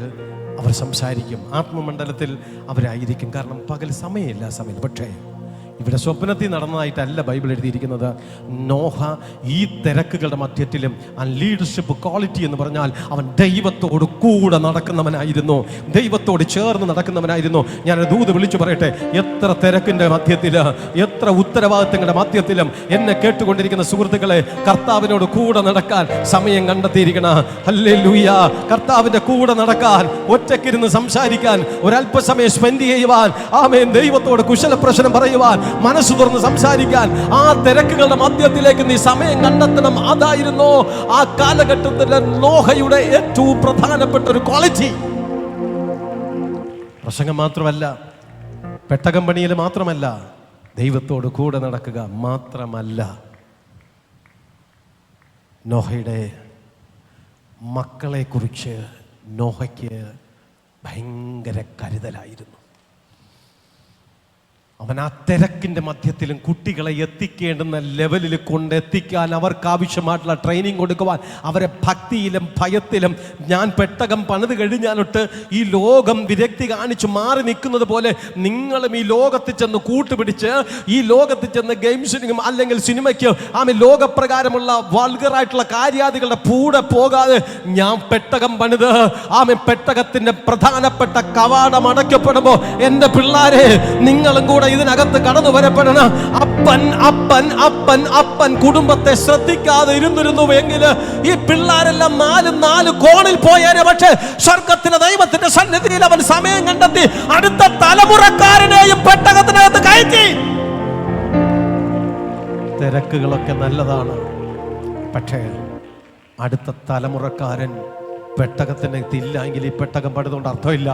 അവർ സംസാരിക്കും, ആത്മമണ്ഡലത്തിൽ അവരായിരിക്കും. കാരണം പകൽ സമയമില്ല, സമയം. പക്ഷേ ഇവിടെ സ്വപ്നത്തിൽ നടന്നതായിട്ടല്ല ബൈബിൾ എഴുതിയിരിക്കുന്നത്. നോഹ ഈ തിരക്കുകളുടെ മധ്യത്തിലും ആ ലീഡർഷിപ്പ് ക്വാളിറ്റി എന്ന് പറഞ്ഞാൽ അവൻ ദൈവത്തോട് കൂടെ നടക്കുന്നവനായിരുന്നു, ദൈവത്തോട് ചേർന്ന് നടക്കുന്നവനായിരുന്നു. ഞാനൊരു ദൂത് വിളിച്ചു പറയട്ടെ, എത്ര തിരക്കിൻ്റെ മധ്യത്തിൽ, എത്ര ഉത്തരവാദിത്തങ്ങളുടെ മധ്യത്തിലും എന്നെ കേട്ടുകൊണ്ടിരിക്കുന്ന സുഹൃത്തുക്കളെ, കർത്താവിനോട് കൂടെ നടക്കാൻ സമയം കണ്ടെത്തിയിരിക്കണം. ഹല്ലേലൂയ. കർത്താവിൻ്റെ കൂടെ നടക്കാൻ, ഒറ്റയ്ക്കിരുന്ന് സംസാരിക്കാൻ, ഒരല്പസമയം സ്പെൻഡ് ചെയ്യുവാൻ, ആമേൻ, ദൈവത്തോട് കുശല പ്രശ്നം പറയുവാൻ, മനസ്സ് തുറന്ന് സംസാരിക്കാൻ, ആ തിരക്കുകളുടെ മധ്യത്തിലേക്ക് നീ സമയം കണ്ടെത്തണം. അതായിരുന്നു ആ കാലഘട്ടത്തിലെ നോഹയുടെ ഏറ്റവും പ്രധാനപ്പെട്ട ഒരു ക്വാളിറ്റി. പ്രസംഗം മാത്രമല്ല, പെട്ടകം പണിയിൽ മാത്രമല്ല, ദൈവത്തോട് കൂടെ നടക്കുക മാത്രമല്ല, നോഹയുടെ മക്കളെ കുറിച്ച് നോഹയ്ക്ക് ഭയങ്കര കരുതലായിരുന്നു. അവൻ ആ തിരക്കിൻ്റെ മധ്യത്തിലും കുട്ടികളെ എത്തിക്കേണ്ടുന്ന ലെവലിൽ കൊണ്ടെത്തിക്കാൻ, അവർക്ക് ആവശ്യമായിട്ടുള്ള ട്രെയിനിങ് കൊടുക്കുവാൻ, അവരെ ഭക്തിയിലും ഭയത്തിലും, ഞാൻ പെട്ടകം പണിത് കഴിഞ്ഞാലൊട്ട് ഈ ലോകം വിരക്തി കാണിച്ച് മാറി നിൽക്കുന്നത് പോലെ നിങ്ങളും ഈ ലോകത്തിൽ ചെന്ന് കൂട്ടുപിടിച്ച്, ഈ ലോകത്തിൽ ചെന്ന് ഗെയിംസിനും അല്ലെങ്കിൽ സിനിമയ്ക്ക്, ആമേ, ലോകപ്രകാരമുള്ള വൾഗറായിട്ടുള്ള കാര്യാദികളുടെ കൂടെ പോകാതെ, ഞാൻ പെട്ടകം പണിത്, ആമേ, പെട്ടകത്തിൻ്റെ പ്രധാനപ്പെട്ട കവാടം അടയ്ക്കപ്പെടുമ്പോൾ എൻ്റെ പിള്ളാരെ നിങ്ങളും കൂടെ ഇതിനകത്ത് കടന്നു വരപ്പെടണം. അപ്പൻ കുടുംബത്തെ ശ്രദ്ധിക്കാതെ ഇരുന്നിരുന്നുവെങ്കിൽ ഈ പിള്ളേരെല്ലാം നാല് കോണിൽ പോയേനെ. പക്ഷേ സ്വർഗത്തിലെ ദൈവത്തിന്റെ സന്നിധിയിൽ അവൻ സമയം കണ്ടെത്തി അടുത്ത തലമുറക്കാരനെയും പെട്ടകത്തിനകത്ത് കയറ്റി. തിരക്കുകളൊക്കെ നല്ലതാണ്, പക്ഷേ അടുത്ത തലമുറക്കാരൻ പെട്ടകത്തിനകത്ത് ഇല്ലെങ്കിൽ ഈ പെട്ടകം പണിതുകൊണ്ട് അർത്ഥമില്ല.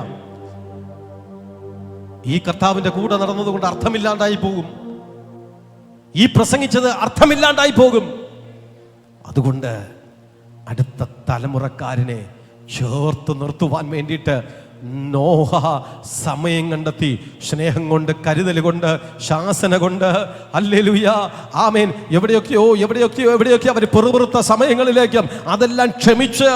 ഈ കർത്താവിന്റെ കൂടെ നടന്നതുകൊണ്ട് അർത്ഥമില്ലാണ്ടായി പോകും, ഈ പ്രസംഗിച്ചത് അർത്ഥമില്ലാണ്ടായി പോകും. അതുകൊണ്ട് അടുത്ത തലമുറക്കാരനെ ചേർത്ത് നിർത്തുവാൻ വേണ്ടിയിട്ട് നോഹ സമയം കണ്ടെത്തി. സ്നേഹം കൊണ്ട്, കരുതൽ കൊണ്ട്, ശാസന കൊണ്ട്, ഹല്ലേലൂയ, ആമേൻ, എവിടെയൊക്കെയോ അവർ പെറുപെറുത്ത സമയങ്ങളിലേക്കും അതെല്ലാം ക്ഷമിച്ച്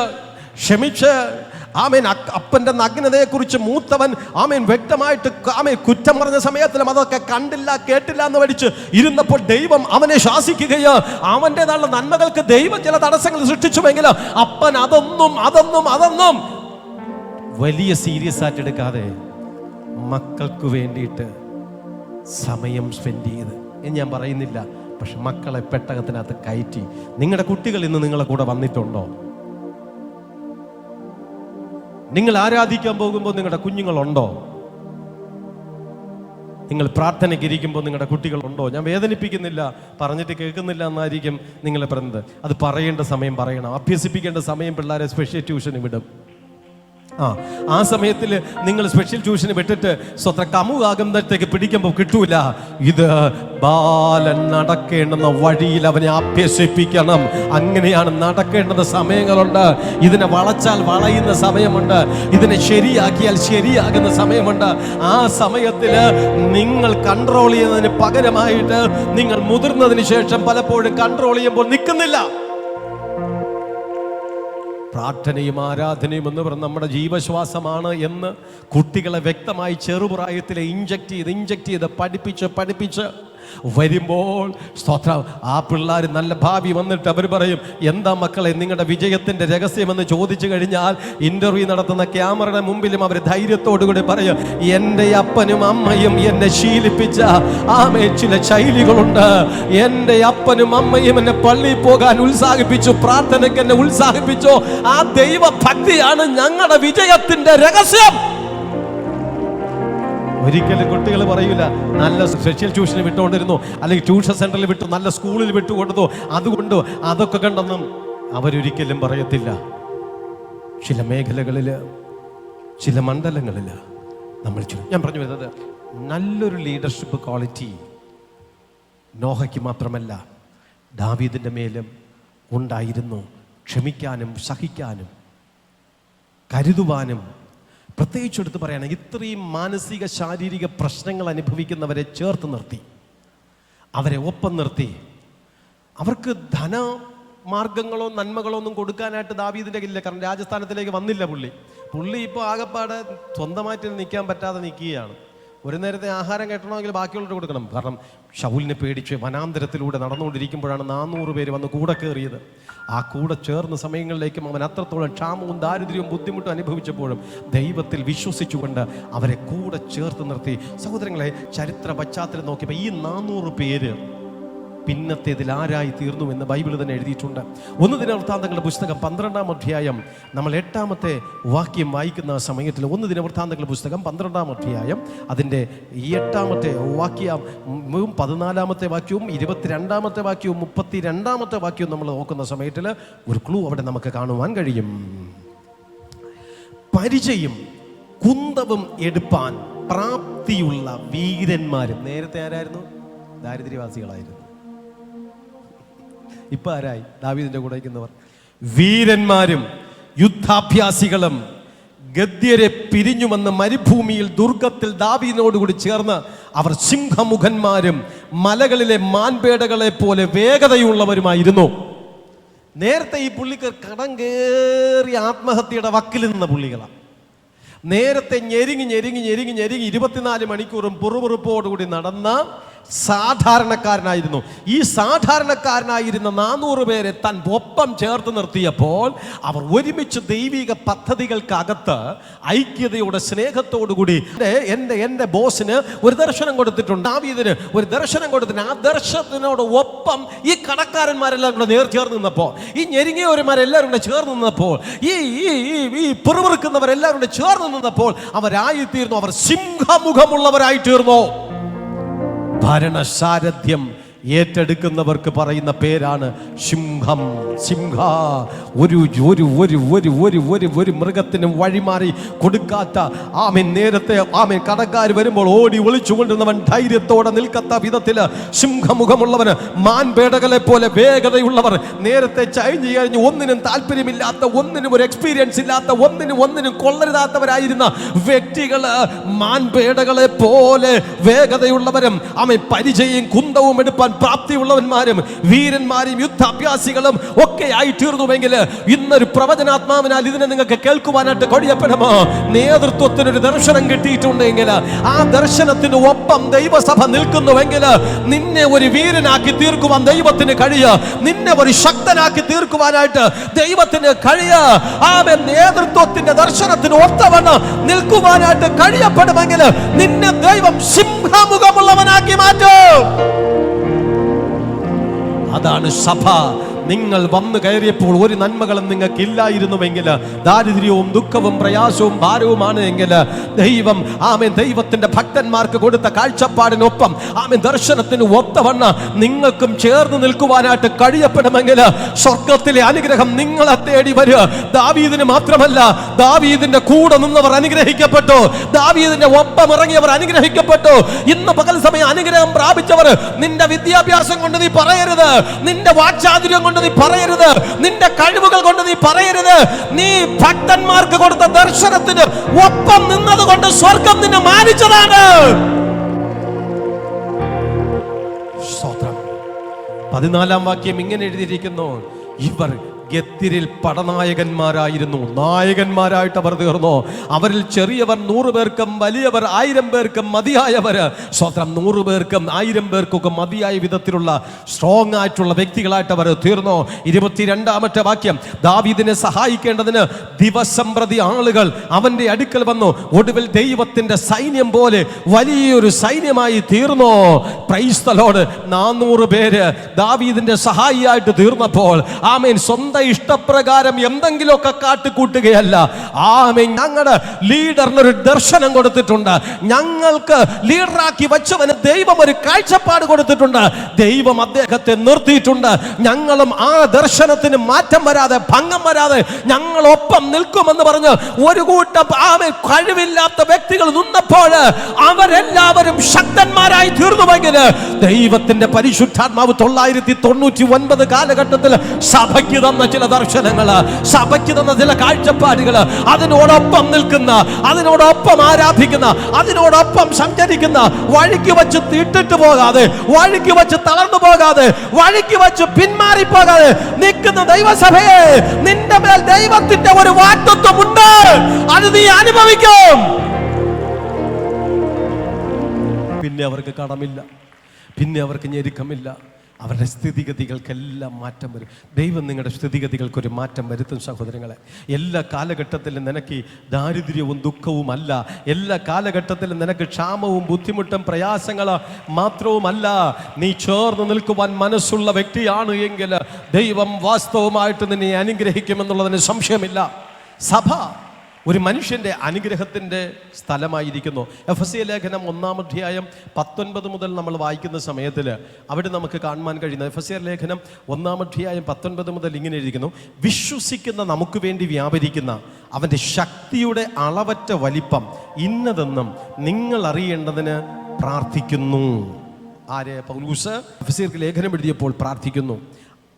ആമേൻ, അപ്പന്റെ നഗ്നതയെക്കുറിച്ച് മൂത്തവൻ, ആമേൻ, വ്യക്തമായിട്ട്, ആമേൻ, കുറ്റം പറഞ്ഞ സമയത്തിലും അതൊക്കെ കണ്ടില്ല കേട്ടില്ല എന്ന് പഠിച്ച് ഇരുന്നപ്പോൾ ദൈവം അവനെ ശാസിക്കുകയോ, അവൻ്റെതായുള്ള നന്മകൾക്ക് ദൈവം ചില തടസ്സങ്ങൾ സൃഷ്ടിച്ചുവെങ്കിൽ അപ്പൻ അതൊന്നും വലിയ സീരിയസ് ആയിട്ട് എടുക്കാതെ മക്കൾക്ക് വേണ്ടിയിട്ട് സമയം സ്പെൻഡ് ചെയ്ത്, ഞാൻ പറയുന്നില്ല, പക്ഷെ മക്കളെ പെട്ടകത്തിനകത്ത് കയറ്റി. നിങ്ങളുടെ കുട്ടികൾ ഇന്ന് നിങ്ങളെ കൂടെ വന്നിട്ടുണ്ടോ? നിങ്ങൾ ആരാധിക്കാൻ പോകുമ്പോൾ നിങ്ങളുടെ കുഞ്ഞുങ്ങളുണ്ടോ? നിങ്ങൾ പ്രാർത്ഥനയ്ക്ക് ഇരിക്കുമ്പോൾ നിങ്ങളുടെ കുട്ടികളുണ്ടോ? ഞാൻ വേദനിപ്പിക്കുന്നില്ല, പറഞ്ഞിട്ട് കേൾക്കുന്നില്ല എന്നായിരിക്കും നിങ്ങൾ പറയുന്നത്. അത് പറയേണ്ട സമയം പറയണം. അഭ്യസിപ്പിക്കേണ്ട സമയം പിള്ളേരെ സ്പെഷ്യൽ ട്യൂഷന് വിടും. ആ സമയത്തിൽ നിങ്ങൾ സ്പെഷ്യൽ ട്യൂഷന് വിട്ടിട്ട് സ്വത്ര കമുകാകുന്നത്തേക്ക് പിടിക്കുമ്പോൾ കിട്ടൂല. ഇത് ബാലൻ നടക്കേണ്ടുന്ന വഴിയിൽ അവനെ അഭ്യസിപ്പിക്കണം. അങ്ങനെയാണ് നടക്കേണ്ടുന്ന സമയങ്ങളുണ്ട്. ഇതിനെ വളച്ചാൽ വളയുന്ന സമയമുണ്ട്, ഇതിനെ ശരിയാക്കിയാൽ ശരിയാകുന്ന സമയമുണ്ട്. ആ സമയത്തിൽ നിങ്ങൾ കൺട്രോൾ ചെയ്യുന്നതിന് പകരമായിട്ട് നിങ്ങൾ മുതിർന്നതിന് ശേഷം പലപ്പോഴും കൺട്രോൾ ചെയ്യുമ്പോൾ നിൽക്കുന്നില്ല. പ്രാർത്ഥനയും ആരാധനയും എന്ന് പറഞ്ഞ നമ്മുടെ ജീവശ്വാസമാണ് എന്ന് കുട്ടികളെ വ്യക്തമായി ചെറുപ്രായത്തിലെ ഇഞ്ചക്ട് ചെയ്ത് പഠിപ്പിച്ച് വരുമ്പോൾ സ്തോത്രം, ആ പിള്ളേർ നല്ല ഭാവി വന്നിട്ട് അവർ പറയും, എന്താ മക്കളെ നിങ്ങളുടെ വിജയത്തിൻ്റെ രഹസ്യമെന്ന് ചോദിച്ചു കഴിഞ്ഞാൽ ഇന്റർവ്യൂ നടത്തുന്ന ക്യാമറയുടെ മുമ്പിലും അവർ ധൈര്യത്തോടുകൂടി പറയും, എൻ്റെ അപ്പനും അമ്മയും എന്നെ ശീലിപ്പിച്ച ചില ശൈലികളുണ്ട്. എൻ്റെ അപ്പനും അമ്മയും എന്നെ പള്ളിയിൽ പോകാൻ ഉത്സാഹിപ്പിച്ചു, പ്രാർത്ഥനയ്ക്ക് എന്നെ ഉത്സാഹിപ്പിച്ചു. ആ ദൈവഭക്തിയാണ് ഞങ്ങളുടെ വിജയത്തിൻ്റെ രഹസ്യം. ഒരിക്കലും കുട്ടികൾ പറയൂല നല്ല സ്പെഷ്യൽ ട്യൂഷന് വിട്ടുകൊണ്ടിരുന്നു, അല്ലെങ്കിൽ ട്യൂഷൻ സെന്ററിൽ വിട്ടു, നല്ല സ്കൂളിൽ വിട്ടുകൊണ്ടു, അതുകൊണ്ട് അതൊക്കെ കണ്ടെന്നും അവരൊരിക്കലും പറയത്തില്ല. ചില മേഖലകളിൽ, ചില മണ്ഡലങ്ങളിൽ ഞാൻ പറഞ്ഞു വരുന്നത്, നല്ലൊരു ലീഡർഷിപ്പ് ക്വാളിറ്റി നോഹയ്ക്ക് മാത്രമല്ല ദാവീദിൻ്റെ മേലും ഉണ്ടായിരുന്നു. ക്ഷമിക്കാനും സഹിക്കാനും കരുതുവാനും. പ്രത്യേകിച്ച് എടുത്ത് പറയുകയാണെങ്കിൽ ഇത്രയും മാനസിക ശാരീരിക പ്രശ്നങ്ങൾ അനുഭവിക്കുന്നവരെ ചേർത്ത് നിർത്തി, അവരെ ഒപ്പം നിർത്തി. അവർക്ക് ധനമാർഗങ്ങളോ നന്മകളോ ഒന്നും കൊടുക്കാനായിട്ട് ദാവീദിൻ്റെ കയ്യിലില്ല. കാരണം രാജസ്ഥാനത്തിലേക്ക് വന്നില്ല പുള്ളി ഇപ്പോൾ ആകെപ്പാടെ സ്വന്തമായിട്ട് നിൽക്കാൻ പറ്റാതെ നിൽക്കുകയാണ്. ഒരു നേരത്തെ ആഹാരം കിട്ടണമെങ്കിൽ ബാക്കിയുള്ളവർ കൊടുക്കണം. കാരണം ശൗലിനെ പേടിച്ച് വനാന്തരത്തിലൂടെ നടന്നുകൊണ്ടിരിക്കുമ്പോഴാണ് 400 പേര് വന്ന് കൂടെ കയറിയത്. ആ കൂടെ ചേർന്ന സമയങ്ങളിലേക്കും അവൻ അത്രത്തോളം ക്ഷാമവും ദാരിദ്ര്യവും ബുദ്ധിമുട്ടും അനുഭവിച്ചപ്പോഴും ദൈവത്തിൽ വിശ്വസിച്ചുകൊണ്ട് അവരെ കൂടെ ചേർത്ത് നിർത്തി. സഹോദരങ്ങളെ, ചരിത്ര പശ്ചാത്തലം നോക്കിയപ്പോൾ ഈ 400 പേര് പിന്നത്തേതിൽ ആരായി തീർന്നു എന്ന് ബൈബിൾ തന്നെ എഴുതിയിട്ടുണ്ട്. 1 ദിനവൃത്താന്തങ്ങളുടെ പുസ്തകം 12-ാം അധ്യായം നമ്മൾ 8-ാമത്തെ വാക്യം വായിക്കുന്ന സമയത്തിൽ 1 ദിനവൃത്താന്തങ്ങളുടെ പുസ്തകം 12-ാം അധ്യായം അതിൻ്റെ 8-ാമത്തെ വാക്യവും 14-ാമത്തെ വാക്യവും 22-ാമത്തെ വാക്യവും 32-ാമത്തെ വാക്യവും നമ്മൾ നോക്കുന്ന സമയത്തിൽ ഒരു ക്ലൂ അവിടെ നമുക്ക് കാണുവാൻ കഴിയും. പരിചയം കുന്തവും എടുപ്പാൻ പ്രാപ്തിയുള്ള വീരന്മാരും. നേരത്തെ ആരായിരുന്നു? ദാരിദ്ര്യവാസികളായിരുന്നു. ഇപ്പൊ ആരായി? ദാവീദിന്റെ കൂടെ ഇരിക്കുന്നവർ വീരന്മാരും യുദ്ധാഭ്യാസികളും. ഗദ്യരെ പിരിഞ്ഞു വന്ന് മരുഭൂമിയിൽ ദുർഗത്തിൽ ദാവീദിനോടുകൂടി ചേർന്ന് അവർ സിംഹമുഖന്മാരും മലകളിലെ മാൻപേടകളെ പോലെ വേഗതയുള്ളവരുമായിരുന്നു. നേരത്തെ ഈ പുള്ളിക്കാർ കടം കയറി ആത്മഹത്യയുടെ വക്കിൽ നിന്ന പുള്ളികളാണ്. നേരത്തെ ഞെരുങ്ങി 24 മണിക്കൂറും പുറുപുറുപ്പോടുകൂടി നടന്ന സാധാരണക്കാരനായിരുന്നു. ഈ സാധാരണക്കാരനായിരുന്ന 400 പേരെ തൻ ഒപ്പം ചേർത്ത് നിർത്തിയപ്പോൾ അവർ ഒരുമിച്ച് ദൈവിക പദ്ധതികൾക്കകത്ത് ഐക്യതയോടെ സ്നേഹത്തോടുകൂടി എൻ്റെ ബോസിന് ഒരു ദർശനം കൊടുത്തിട്ടുണ്ട്, ദാവീദിന് ഒരു ദർശനം കൊടുത്തിട്ടുണ്ട്. ആ ദർശനത്തിനോട് ഒപ്പം ഈ കടക്കാരന്മാരെല്ലാം കൂടെ ചേർന്ന് നിന്നപ്പോൾ, ഈ ഞെരുങ്ങിയവന്മാരെല്ലാവരും കൂടെ ചേർന്ന് നിന്നപ്പോൾ, ഈ പിറുപിറുക്കുന്നവരെല്ലാവരും കൂടെ ചേർന്ന് നിന്നപ്പോൾ അവരായിത്തീർന്നു. അവർ സിംഹമുഖമുള്ളവരായി തീർന്നു. ഭരണസാരഥ്യം ഏറ്റെടുക്കുന്നവർക്ക് പറയുന്ന പേരാണ് സിംഹം. ഒരു മൃഗത്തിനും വഴിമാറി കൊടുക്കാത്ത നേരത്തെ കടക്കാർ വരുമ്പോൾ ഓടി ഒളിച്ചുകൊണ്ടിരുന്നവൻ ധൈര്യത്തോടെ നിൽക്കാത്ത വിധത്തില് സിംഹമുഖമുള്ളവന്, മാൻപേടകളെ പോലെ വേഗതയുള്ളവർ. നേരത്തെ കഴിഞ്ഞ് ഒന്നിനും താല്പര്യമില്ലാത്ത, ഒന്നിനും ഒരു എക്സ്പീരിയൻസ് ഇല്ലാത്ത, ഒന്നിനും കൊള്ളരുതാത്തവരായിരുന്ന വ്യക്തികള് മാൻപേടകളെ പോലെ വേഗതയുള്ളവരും പരിചയം കുന്തവും എടുപ്പാൻ പ്രാപ്തിയുള്ളവന്മാരും വീരന്മാരും യുദ്ധാഭ്യാസികളും ഒക്കെ ആയി തീർന്നുവെങ്കിൽ ഇന്നൊരു പ്രവചനാത്മാവിനാൽ ഇതിനെ നിങ്ങൾക്ക് കേൾക്കുവാനായിട്ട് കഴിയപ്പെടുമോ? നേതൃത്വത്തിനൊരു ദർശനം കിട്ടിയിട്ടുണ്ടെങ്കിൽ ആ ദർശനത്തിന് ഒപ്പം ദൈവസഭ നിൽക്കുന്നുവെങ്കിൽ നിന്നെ ഒരു വീരനാക്കി തീർക്കുവാൻ ദൈവത്തിന് കഴിയുക. നിന്നെ ഒരു ശക്തനാക്കി തീർക്കുവാനായിട്ട് ദൈവത്തിന് കഴിയുക. നേതൃത്വത്തിന്റെ ദർശനത്തിന് ഒത്തവണ്ണം നിൽക്കുവാനായിട്ട് കഴിയപ്പെടുമെങ്കിൽ നിന്നെ ദൈവം സിംഹമുഖമുള്ളവനാക്കി മാറ്റും. അതാണ് സഭ നിങ്ങൾ വന്നു കയറിയപ്പോൾ ഒരു നന്മകളും നിങ്ങൾക്ക് ഇല്ലായിരുന്നുവെങ്കിൽ, ദാരിദ്ര്യവും ദുഃഖവും പ്രയാസവും ഭാരവുമാണ് എങ്കിൽ, ദൈവം ദൈവത്തിന്റെ ഭക്തന്മാർക്ക് കൊടുത്ത കാഴ്ചപ്പാടിനൊപ്പം ദർശനത്തിന് ഒത്തവണ്ണ നിങ്ങൾക്കും ചേർന്ന് നിൽക്കുവാനായിട്ട് കഴിയപ്പെടുമെങ്കിൽ സ്വർഗത്തിലെ അനുഗ്രഹം നിങ്ങളെ തേടി വരിക. ദാവീദിന് മാത്രമല്ല, ദാവീദിന്റെ കൂടെ നിന്നവർ അനുഗ്രഹിക്കപ്പെട്ടു, ദാവീദിന്റെ ഒപ്പം ഇറങ്ങിയവർ അനുഗ്രഹിക്കപ്പെട്ടു. ഇന്ന് പകൽ സമയം അനുഗ്രഹം പ്രാപിച്ചവർ, നിന്റെ വിദ്യാഭ്യാസം കൊണ്ട് നീ പറയരുത്, നിന്റെ വാക്ചാതുര്യം കൊണ്ട് നീ പറയരുത്, നിന്റെ കഴിവുകൾ കൊണ്ട് നീ പറയരുത്. നീ ഭക്തന്മാർക്ക് കൊടുത്ത ദർശനത്തിന് ഒപ്പം നിന്നത് കൊണ്ട് സ്വർഗം നിന്നെ മാനിച്ചതാണ്. 14 വാക്യം ഇങ്ങനെ എഴുതിയിരിക്കുന്നു, ഇവർ ഗത്തിരിൽ പടനായകന്മാരായിരുന്നു, നായകന്മാരായിട്ട് അവർ തീർന്നു. അവരിൽ ചെറിയവർ 100 പേർക്കും വലിയവർ 1000 പേർക്കും മതിയായവര്. സ്വത്രം 100 പേർക്കും 1000 പേർക്കൊക്കെ മതിയായ വിധത്തിലുള്ള സ്ട്രോങ് ആയിട്ടുള്ള വ്യക്തികളായിട്ട് അവർ തീർന്നു. 22 വാക്യം, ദാവീദിനെ സഹായിക്കേണ്ടതിന് ദിവസം പ്രതി ആളുകൾ അവന്റെ അടുക്കൽ വന്നു. ഒടുവിൽ ദൈവത്തിന്റെ സൈന്യം പോലെ വലിയൊരു സൈന്യമായി തീർന്നു. Praise the Lord. 400 പേര് ദാവീദിന്റെ സഹായിയായിട്ട് തീർന്നപ്പോൾ സ്വന്തം ഇഷ്ടപ്രകാരം എന്തെങ്കിലുമൊക്കെ കാട്ടിക്കൂട്ടുകയല്ല. ഞങ്ങളുടെ ലീഡറിനൊരു ദർശനം കൊടുത്തിട്ടുണ്ട്, ഞങ്ങൾക്ക് ലീഡറാക്കി വെച്ചവന് ദൈവം ഒരു കാഴ്ചപ്പാട് കൊടുത്തിട്ടുണ്ട്, ദൈവം അദ്ദേഹത്തെ നിർത്തിയിട്ടുണ്ട്. ഞങ്ങളും ആ ദർശനത്തിന് മാറ്റം വരാതെ ഭംഗം വരാതെ ഞങ്ങളൊപ്പം നിൽക്കുമെന്ന് പറഞ്ഞ് ഒരു കൂട്ടം കഴിവില്ലാത്ത വ്യക്തികൾ നിന്നപ്പോൾ അവരെല്ലാവരും ശക്തന്മാരായി തീർന്നുവെങ്കിൽ ദൈവത്തിന്റെ പരിശുദ്ധാത്മാവ് 999 കാലഘട്ടത്തിൽ സഭയ്ക്ക് തന്ന ചില ദർശനങ്ങള്, സഭയ്ക്ക് തന്ന ചില കാഴ്ചപ്പാടുകള്, അതിനോടൊപ്പം നിൽക്കുന്ന, അതിനോടൊപ്പം ആരാധിക്കുന്ന, അതിനോടൊപ്പം സഞ്ചരിക്കുന്ന, വഴിക്ക് വെച്ച് തീട്ടിട്ട് പോകാതെ, വഴിക്ക് വെച്ച് തളർന്നു പോകാതെ, വഴിക്ക് വെച്ച് പിന്മാറിപ്പോകാതെ നിൽക്കുന്ന ദൈവസഭയെ, നിന്റെ മേൽ ദൈവത്തിന്റെ ഒരു വാഗ്ദത്തമുണ്ട്, അത് നീ അനുഭവിക്കും. പിന്നെ അവർക്ക് കടമില്ല, പിന്നെ അവർക്ക് ഞെരുക്കമില്ല, അവരുടെ സ്ഥിതിഗതികൾക്കെല്ലാം മാറ്റം വരും. ദൈവം നിങ്ങളുടെ സ്ഥിതിഗതികൾക്കൊരു മാറ്റം വരുത്തും സഹോദരങ്ങളെ. എല്ലാ കാലഘട്ടത്തിലും നിനക്ക് ദാരിദ്ര്യവും ദുഃഖവും അല്ല, എല്ലാ കാലഘട്ടത്തിലും നിനക്ക് ക്ഷാമവും ബുദ്ധിമുട്ടും പ്രയാസങ്ങൾ മാത്രവുമല്ല. നീ ചേർന്ന് നിൽക്കുവാൻ മനസ്സുള്ള വ്യക്തിയാണ് എങ്കിൽ ദൈവം വാസ്തവമായിട്ട് നിന്നെ അനുഗ്രഹിക്കുമെന്നുള്ളതിന് സംശയമില്ല. സഭ ഒരു മനുഷ്യൻ്റെ അനുഗ്രഹത്തിൻ്റെ സ്ഥലമായിരിക്കുന്നു. എഫെസ്യ ലേഖനം 1-ാം അധ്യായം 19 മുതൽ നമ്മൾ വായിക്കുന്ന സമയത്തിൽ അവിടെ നമുക്ക് കാണുവാൻ കഴിയുന്നത്, എഫെസ്യ ലേഖനം 1-ാം അധ്യായം 19 മുതൽ ഇങ്ങനെ എഴുതിയിരിക്കുന്നു, വിശ്വസിക്കുന്ന നമുക്ക് വേണ്ടി വ്യാപരിക്കുന്ന അവൻ്റെ ശക്തിയുടെ അളവറ്റ വലിപ്പം ഇന്നതെന്നും നിങ്ങൾ അറിയേണ്ടതിന് പ്രാർത്ഥിക്കുന്നു. ആര്? പൗലോസ് എഫെസ്യർക്ക് ലേഖനം എഴുതിയപ്പോൾ പ്രാർത്ഥിക്കുന്നു.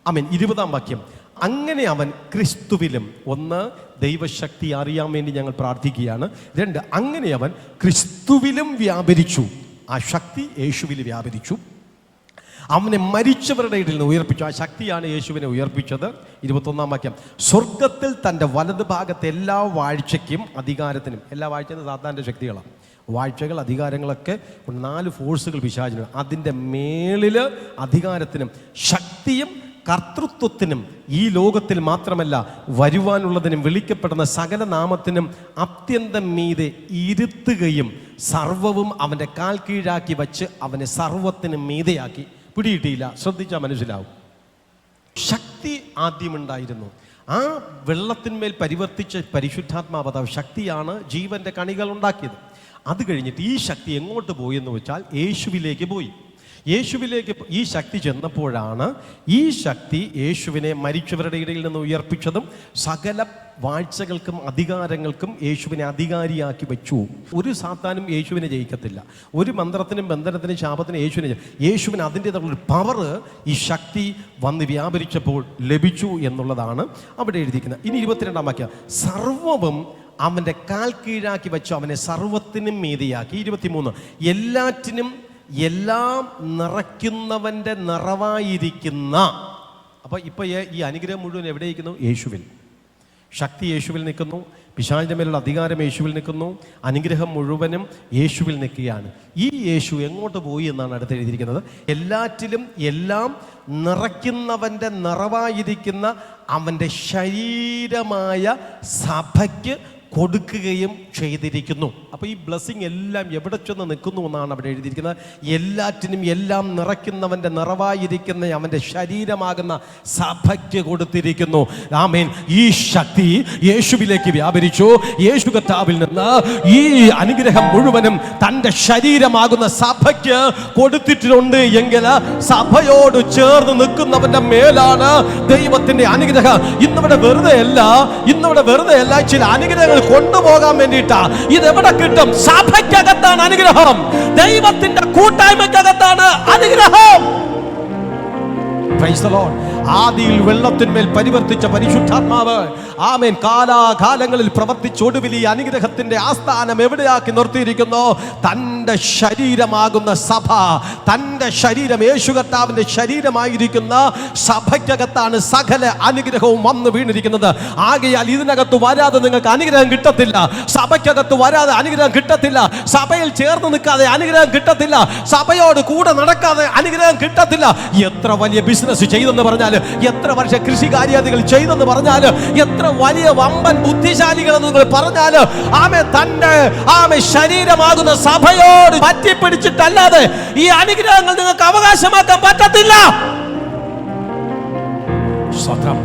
ആമേൻ. 20-ാം വാക്യം, അങ്ങനെ അവൻ ക്രിസ്തുവിലും, 1 ദൈവശക്തി അറിയാൻ വേണ്ടി ഞങ്ങൾ പ്രാർത്ഥിക്കുകയാണ്. 2 അങ്ങനെ അവൻ ക്രിസ്തുവിലും വ്യാപരിച്ചു, ആ ശക്തി യേശുവിൽ വ്യാപരിച്ചു. അവനെ മരിച്ചവരുടെ ഇടയിൽ നിന്ന് ഉയർപ്പിച്ചു, ആ ശക്തിയാണ് യേശുവിനെ ഉയർപ്പിച്ചത്. 21-ാം വാക്യം, സ്വർഗത്തിൽ തൻ്റെ വലത് ഭാഗത്തെ എല്ലാ വാഴ്ചയ്ക്കും അധികാരത്തിനും, എല്ലാ വാഴ്ചയും സാത്താൻ്റെ ശക്തികളാണ്, വാഴ്ചകൾ അധികാരങ്ങളൊക്കെ 4 ഫോഴ്സുകൾ പിശാചിന്, അതിൻ്റെ മേളിൽ അധികാരത്തിനും ശക്തിയും കർത്തൃത്വത്തിനും ഈ ലോകത്തിൽ മാത്രമല്ല വരുവാനുള്ളതിനും വിളിക്കപ്പെടുന്ന സകല നാമത്തിനും അത്യന്തം മീതെ ഇരുത്തുകയും സർവവും അവൻ്റെ കാൽ കീഴാക്കി വച്ച് അവനെ സർവത്തിനും മീതെയാക്കി. പിടിയിട്ടില്ല, ശ്രദ്ധിച്ചാൽ മനസ്സിലാവും. ശക്തി ആദ്യമുണ്ടായിരുന്നു, ആ വെള്ളത്തിന്മേൽ പരിവർത്തിച്ച പരിശുദ്ധാത്മാവ് ശക്തിയാണ് ജീവന്റെ കണികൾ ഉണ്ടാക്കിയത്. അത് കഴിഞ്ഞിട്ട് ഈ ശക്തി എങ്ങോട്ട് പോയി എന്ന് വെച്ചാൽ യേശുവിലേക്ക് പോയി. യേശുവിലേക്ക് ഈ ശക്തി ചെന്നപ്പോഴാണ് ഈ ശക്തി യേശുവിനെ മരിച്ചവരുടെ ഇടയിൽ നിന്ന് ഉയർപ്പിച്ചതും സകല വാഴ്ചകൾക്കും അധികാരങ്ങൾക്കും യേശുവിനെ അധികാരിയാക്കി വെച്ചു. ഒരു സാത്താനും യേശുവിനെ ജയിക്കത്തില്ല, ഒരു മന്ത്രത്തിനും ബന്ധനത്തിനും ശാപത്തിനും യേശുവിന് അതിൻ്റെതായിട്ടുള്ളൊരു പവർ ഈ ശക്തി വന്ന് വ്യാപരിച്ചപ്പോൾ ലഭിച്ചു എന്നുള്ളതാണ് അവിടെ എഴുതിയിരിക്കുന്നത്. ഇനി 22-ാം വാക്യം, സർവവും അവൻ്റെ കാൽ കീഴാക്കി വെച്ചു അവനെ സർവത്തിനും മീതിയാക്കി. 23, എല്ലാറ്റിനും എല്ലാം നിറയ്ക്കുന്നവൻ്റെ നിറവായിരിക്കുന്ന. അപ്പോൾ ഇപ്പോൾ ഈ അനുഗ്രഹം മുഴുവൻ എവിടെ ഇരിക്കുന്നു? യേശുവിൽ. ശക്തി യേശുവിൽ നിൽക്കുന്നു, പിശാചിന്റെ മേലുള്ള അധികാരം യേശുവിൽ നിൽക്കുന്നു, അനുഗ്രഹം മുഴുവനും യേശുവിൽ നിൽക്കുകയാണ്. ഈ യേശു എങ്ങോട്ട് പോയി എന്നാണ് അടുത്ത് എഴുതിയിരിക്കുന്നത്. എല്ലാറ്റിലും എല്ലാം നിറയ്ക്കുന്നവൻ്റെ നിറവായിരിക്കുന്ന അവൻ്റെ ശരീരമായ സഭയ്ക്ക് കൊടുക്കുകയും ചെയ്തിരിക്കുന്നു. അപ്പോൾ ഈ ബ്ലെസ്സിങ് എല്ലാം എവിടെ ചെന്ന് നിൽക്കുന്നു എന്നാണ് അവിടെ എഴുതിയിരിക്കുന്നത്. എല്ലാറ്റിനും എല്ലാം നിറയ്ക്കുന്നവൻ്റെ നിറവായിരിക്കുന്ന അവൻ്റെ ശരീരമാകുന്ന സഭയ്ക്ക് കൊടുത്തിരിക്കുന്നു. ആമേൻ. ഈ ശക്തി യേശുവിലേക്ക് വ്യാപരിച്ചു. യേശു കർത്താവിൽ നിന്ന് ഈ അനുഗ്രഹം മുഴുവനും തൻ്റെ ശരീരമാകുന്ന സഭയ്ക്ക് കൊടുത്തിട്ടുണ്ട് എങ്കിൽ സഭയോട് ചേർന്ന് നിൽക്കുന്നവന്റെ മേലാണ് ദൈവത്തിന്റെ അനുഗ്രഹം. ഇന്നിവിടെ വെറുതെ അല്ല ചില അനുഗ്രഹങ്ങൾ കൊണ്ടുപോകാൻ വേണ്ടിയിട്ടാ. ഇതെവിടെ കിട്ടും? സഭയ്ക്കകത്താണ് അനുഗ്രഹം. ദൈവത്തിന്റെ കൂട്ടായ്മക്കകത്താണ് അനുഗ്രഹം. Praise the Lord. ആദിയിൽ വെള്ളത്തിന്മേൽ പരിവർത്തിച്ച പരിശുദ്ധാത്മാവ് ആമേൻ കാലാകാലങ്ങളിൽ പ്രവർത്തിച്ചൊടുവിൽ ഈ അനുഗ്രഹത്തിന്റെ ആസ്ഥാനം എവിടെയാക്കി നിർത്തിയിരിക്കുന്നു? തൻ്റെ ശരീരമാകുന്ന സഭ, തൻ്റെ ശരീരം, യേശു കർത്താവിന്റെ ശരീരമായിരിക്കുന്ന സഭയ്ക്കകത്താണ് സകല അനുഗ്രഹവും വന്നു വീണിരിക്കുന്നത്. ആകയാൽ ഇതിനകത്ത് വരാതെ നിങ്ങൾക്ക് അനുഗ്രഹം കിട്ടത്തില്ല. സഭയ്ക്കകത്ത് വരാതെ അനുഗ്രഹം കിട്ടത്തില്ല. സഭയിൽ ചേർന്ന് നിൽക്കാതെ അനുഗ്രഹം കിട്ടത്തില്ല. സഭയോട് കൂടെ നടക്കാതെ അനുഗ്രഹം കിട്ടത്തില്ല. എത്ര വലിയ ബിസിനസ് ചെയ്തെന്ന് പറഞ്ഞാൽ, എത്ര വർഷ കൃഷി കാര്യാദികൾ ചെയ്തെന്ന് പറഞ്ഞാൽ, എത്ര വലിയ വമ്പൻ ബുദ്ധിശാലികളെന്ന് നിങ്ങൾ പറഞ്ഞാൽ, ആമേ ശരീരമാകുന്ന സഭയോട് പറ്റിപ്പിടിച്ചിട്ടല്ലാതെ ഈ അനുഗ്രഹങ്ങൾ നിങ്ങൾക്ക് അവകാശമാക്കാൻ പറ്റത്തില്ല. സ്വതന്ത്രം.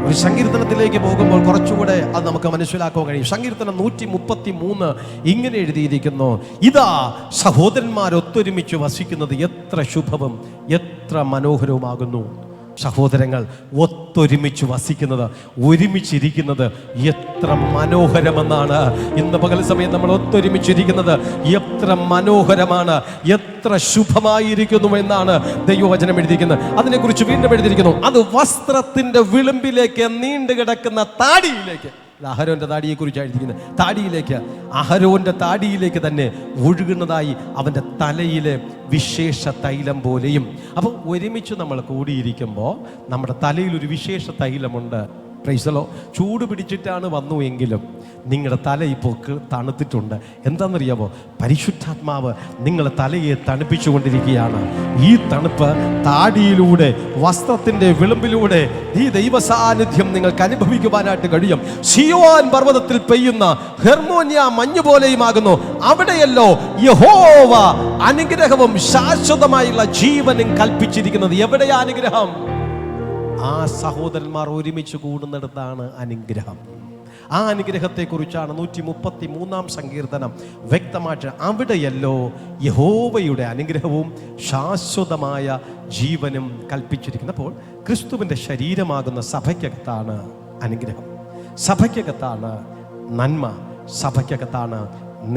ഒരു സങ്കീർത്തനത്തിലേക്ക് പോകുമ്പോൾ കുറച്ചുകൂടെ അത് നമുക്ക് മനസ്സിലാക്കാൻ കഴിയും. സങ്കീർത്തനം 133 ഇങ്ങനെ എഴുതിയിരിക്കുന്നു: ഇതാ സഹോദരന്മാരൊത്തൊരുമിച്ച് വസിക്കുന്നത് എത്ര ശുഭവും എത്ര മനോഹരവുമാകുന്നു. സഹോദരങ്ങൾ ഒത്തൊരുമിച്ച് വസിക്കുന്നത്, ഒരുമിച്ചിരിക്കുന്നത് എത്ര മനോഹരമെന്നാണ്. ഇന്ന് പകൽ സമയം നമ്മൾ ഒത്തൊരുമിച്ചിരിക്കുന്നത് എത്ര മനോഹരമാണ്, എത്ര ശുഭമായിരിക്കുന്നു എന്നാണ് ദൈവവചനം എഴുതിയിരിക്കുന്നത്. അതിനെക്കുറിച്ച് വീണ്ടും എഴുതിയിരിക്കുന്നു: അത് വസ്ത്രത്തിന്റെ വിളിമ്പിലേക്ക് നീണ്ടു കിടക്കുന്ന താടിയിലേക്ക്. അഹരോന്റെ താടിയെ കുറിച്ചാണ് എഴുതിയിരിക്കുന്നത്. താടിയിലേക്ക്, അഹരോന്റെ താടിയിലേക്ക് തന്നെ ഒഴുകുന്നതായി അവൻ്റെ തലയിലെ വിശേഷ തൈലം പോലെയും. അപ്പോൾ ഒരുമിച്ച് നമ്മൾ കൂടിയിരിക്കുമ്പോൾ നമ്മുടെ തലയിൽ ഒരു വിശേഷ തൈലമുണ്ട്. പ്രൈസലോ. ചൂട് പിടിച്ചിട്ടാണ് വന്നു എങ്കിലും നിങ്ങളുടെ തല ഇപ്പോൾ തണുത്തിട്ടുണ്ട്. എന്താണെന്നറിയാമോ? പരിശുദ്ധാത്മാവ് നിങ്ങളുടെ തലയെ തണുപ്പിച്ചുകൊണ്ടിരിക്കുകയാണ്. ഈ തണുപ്പ് താടിയിലൂടെ, വസ്ത്രത്തിൻ്റെ വിളിമ്പിലൂടെ ഈ ദൈവ സാന്നിധ്യം നിങ്ങൾക്ക് അനുഭവിക്കുവാനായിട്ട് കഴിയും. സിയോൻ പർവ്വതത്തിൽ പെയ്യുന്ന ഹെർമോനിയ മഞ്ഞു പോലെയുമാകുന്നു. അവിടെയല്ലോ യഹോവ അനുഗ്രഹവും ശാശ്വതമായുള്ള ജീവനും കൽപ്പിച്ചിരിക്കുന്നത്. എവിടെയാ അനുഗ്രഹം? ആ സഹോദരന്മാർ ഒരുമിച്ച് കൂടുന്നിടത്താണ് അനുഗ്രഹം. ആ അനുഗ്രഹത്തെക്കുറിച്ചാണ് 133 സങ്കീർത്തനം വ്യക്തമായിട്ട്. അവിടെയല്ലോ യഹോവയുടെ അനുഗ്രഹവും ശാശ്വതമായ ജീവനും കൽപ്പിച്ചിരിക്കുന്നത്. അപ്പോൾ ക്രിസ്തുവിൻ്റെ ശരീരമാകുന്ന സഭയ്ക്കകത്താണ് അനുഗ്രഹം, സഭയ്ക്കകത്താണ് നന്മ, സഭയ്ക്കകത്താണ്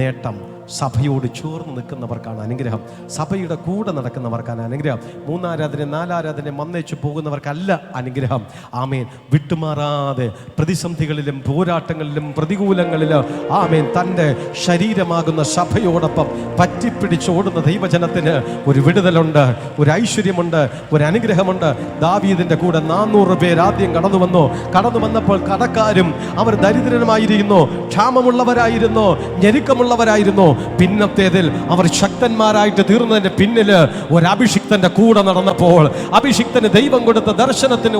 നേട്ടം. സഭയോട് ചേർന്ന് നിൽക്കുന്നവർക്കാണ് അനുഗ്രഹം. സഭയുടെ കൂടെ നടക്കുന്നവർക്കാണ് അനുഗ്രഹം. 3 ആരാധന 4 ആരാധന വന്നേച്ചു പോകുന്നവർക്കല്ല അനുഗ്രഹം. ആമേൻ. വിട്ടുമാറാതെ പ്രതിസന്ധികളിലും പോരാട്ടങ്ങളിലും പ്രതികൂലങ്ങളിലും ആമേൻ തൻ്റെ ശരീരമാകുന്ന സഭയോടൊപ്പം പറ്റിപ്പിടിച്ച് ഓടുന്ന ദൈവജനത്തിന് ഒരു വിടുതലുണ്ട്, ഒരു ഐശ്വര്യമുണ്ട്, ഒരു അനുഗ്രഹമുണ്ട്. ദാവീദിൻ്റെ കൂടെ 400 പേർ ആദ്യം കടന്നു വന്നപ്പോൾ കടക്കാരും അവർ ദരിദ്രരുമായിരുന്നു, ക്ഷാമമുള്ളവരായിരുന്നു, ഞെരുക്കമുള്ളവരായിരുന്നു. പിന്നത്തേതിൽ അവർ ശക്തന്മാരായിട്ട് തീർന്നതിന്റെ പിന്നില് ഒരു അഭിഷിക്തന്റെ കൂടെ നടന്നപ്പോൾ അഭിഷിക്തന് ദൈവം കൊടുത്ത ദർശനത്തിന്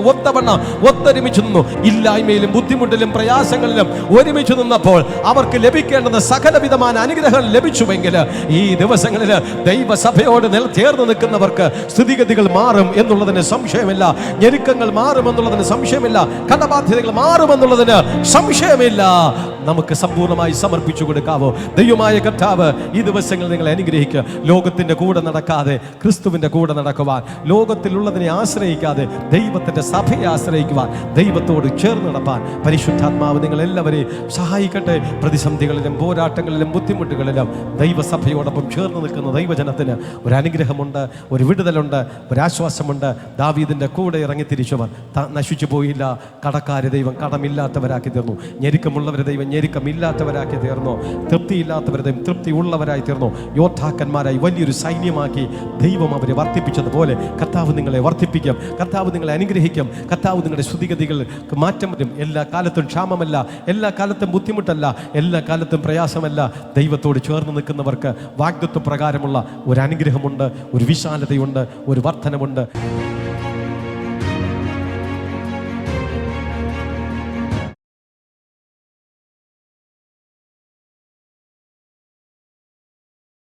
ഒത്തൊരുമിച്ച് നിന്നു. ഇല്ലായ്മയിലും ബുദ്ധിമുട്ടിലും പ്രയാസങ്ങളിലും ഒരുമിച്ച് നിന്നപ്പോൾ അവർക്ക് ലഭിക്കേണ്ടുന്ന സകലവിധമായ അനുഗ്രഹങ്ങൾ ലഭിച്ചുവെങ്കിൽ ഈ ദിവസങ്ങളിൽ ദൈവസഭയോട് ചേർന്ന് നിൽക്കുന്നവർക്ക് സ്ഥിതിഗതികൾ മാറും എന്നുള്ളതിന് സംശയമില്ല. ഞെരുക്കങ്ങൾ മാറുമെന്നുള്ളതിന് സംശയമില്ല. കടബാധ്യതകൾ മാറുമെന്നുള്ളതിന് സംശയമില്ല. നമുക്ക് സമ്പൂർണ്ണമായി സമർപ്പിച്ചു കൊടുക്കാവോ? ദൈവമായ കർത്താവ് ഈ ദിവസങ്ങൾ നിങ്ങളെ അനുഗ്രഹിക്കുക. ലോകത്തിൻ്റെ കൂടെ നടക്കാതെ ക്രിസ്തുവിൻ്റെ കൂടെ നടക്കുവാൻ, ലോകത്തിലുള്ളതിനെ ആശ്രയിക്കാതെ ദൈവത്തിൻ്റെ സഭയെ ആശ്രയിക്കുവാൻ, ദൈവത്തോട് ചേർന്ന് നടപ്പാൻ പരിശുദ്ധാത്മാവ് നിങ്ങളെല്ലാവരെയും സഹായിക്കട്ടെ. പ്രതിസന്ധികളിലും പോരാട്ടങ്ങളിലും ബുദ്ധിമുട്ടുകളിലും ദൈവസഭയോടൊപ്പം ചേർന്ന് നിൽക്കുന്ന ദൈവജനത്തിന് ഒരു അനുഗ്രഹമുണ്ട്, ഒരു വിടുതലുണ്ട്, ഒരാശ്വാസമുണ്ട്. ദാവീദിൻ്റെ കൂടെ ഇറങ്ങിത്തിരിച്ചവർ നശിച്ചു പോയില്ല. കടക്കാരെ ദൈവം കടമില്ലാത്തവരാക്കി തീർന്നു. ഞെരുക്കമുള്ളവരെ ദൈവം ഞെരുക്കമില്ലാത്തവരാക്കി തീർന്നു. തൃപ്തിയില്ലാത്തവരെ ദൈവം തൃപ്തി ഉള്ളവരായി തീർന്നു. യോദ്ധാക്കന്മാരായി വലിയൊരു സൈന്യമാക്കി ദൈവം അവരെ വർദ്ധിപ്പിച്ചതുപോലെ കർത്താവ് നിങ്ങളെ വർദ്ധിപ്പിക്കും. കർത്താവ് നിങ്ങളെ അനുഗ്രഹിക്കും. കർത്താവ് നിങ്ങളുടെ സ്ഥിതിഗതികൾക്ക് മാറ്റം വരും. എല്ലാ കാലത്തും ക്ഷാമമല്ല, എല്ലാ കാലത്തും ബുദ്ധിമുട്ടല്ല, എല്ലാ കാലത്തും പ്രയാസമല്ല. ദൈവത്തോട് ചേർന്ന് നിൽക്കുന്നവർക്ക് വാഗ്ദത്വ പ്രകാരമുള്ള ഒരു അനുഗ്രഹമുണ്ട്, ഒരു വിശാലതയുണ്ട്, ഒരു വർധനമുണ്ട്.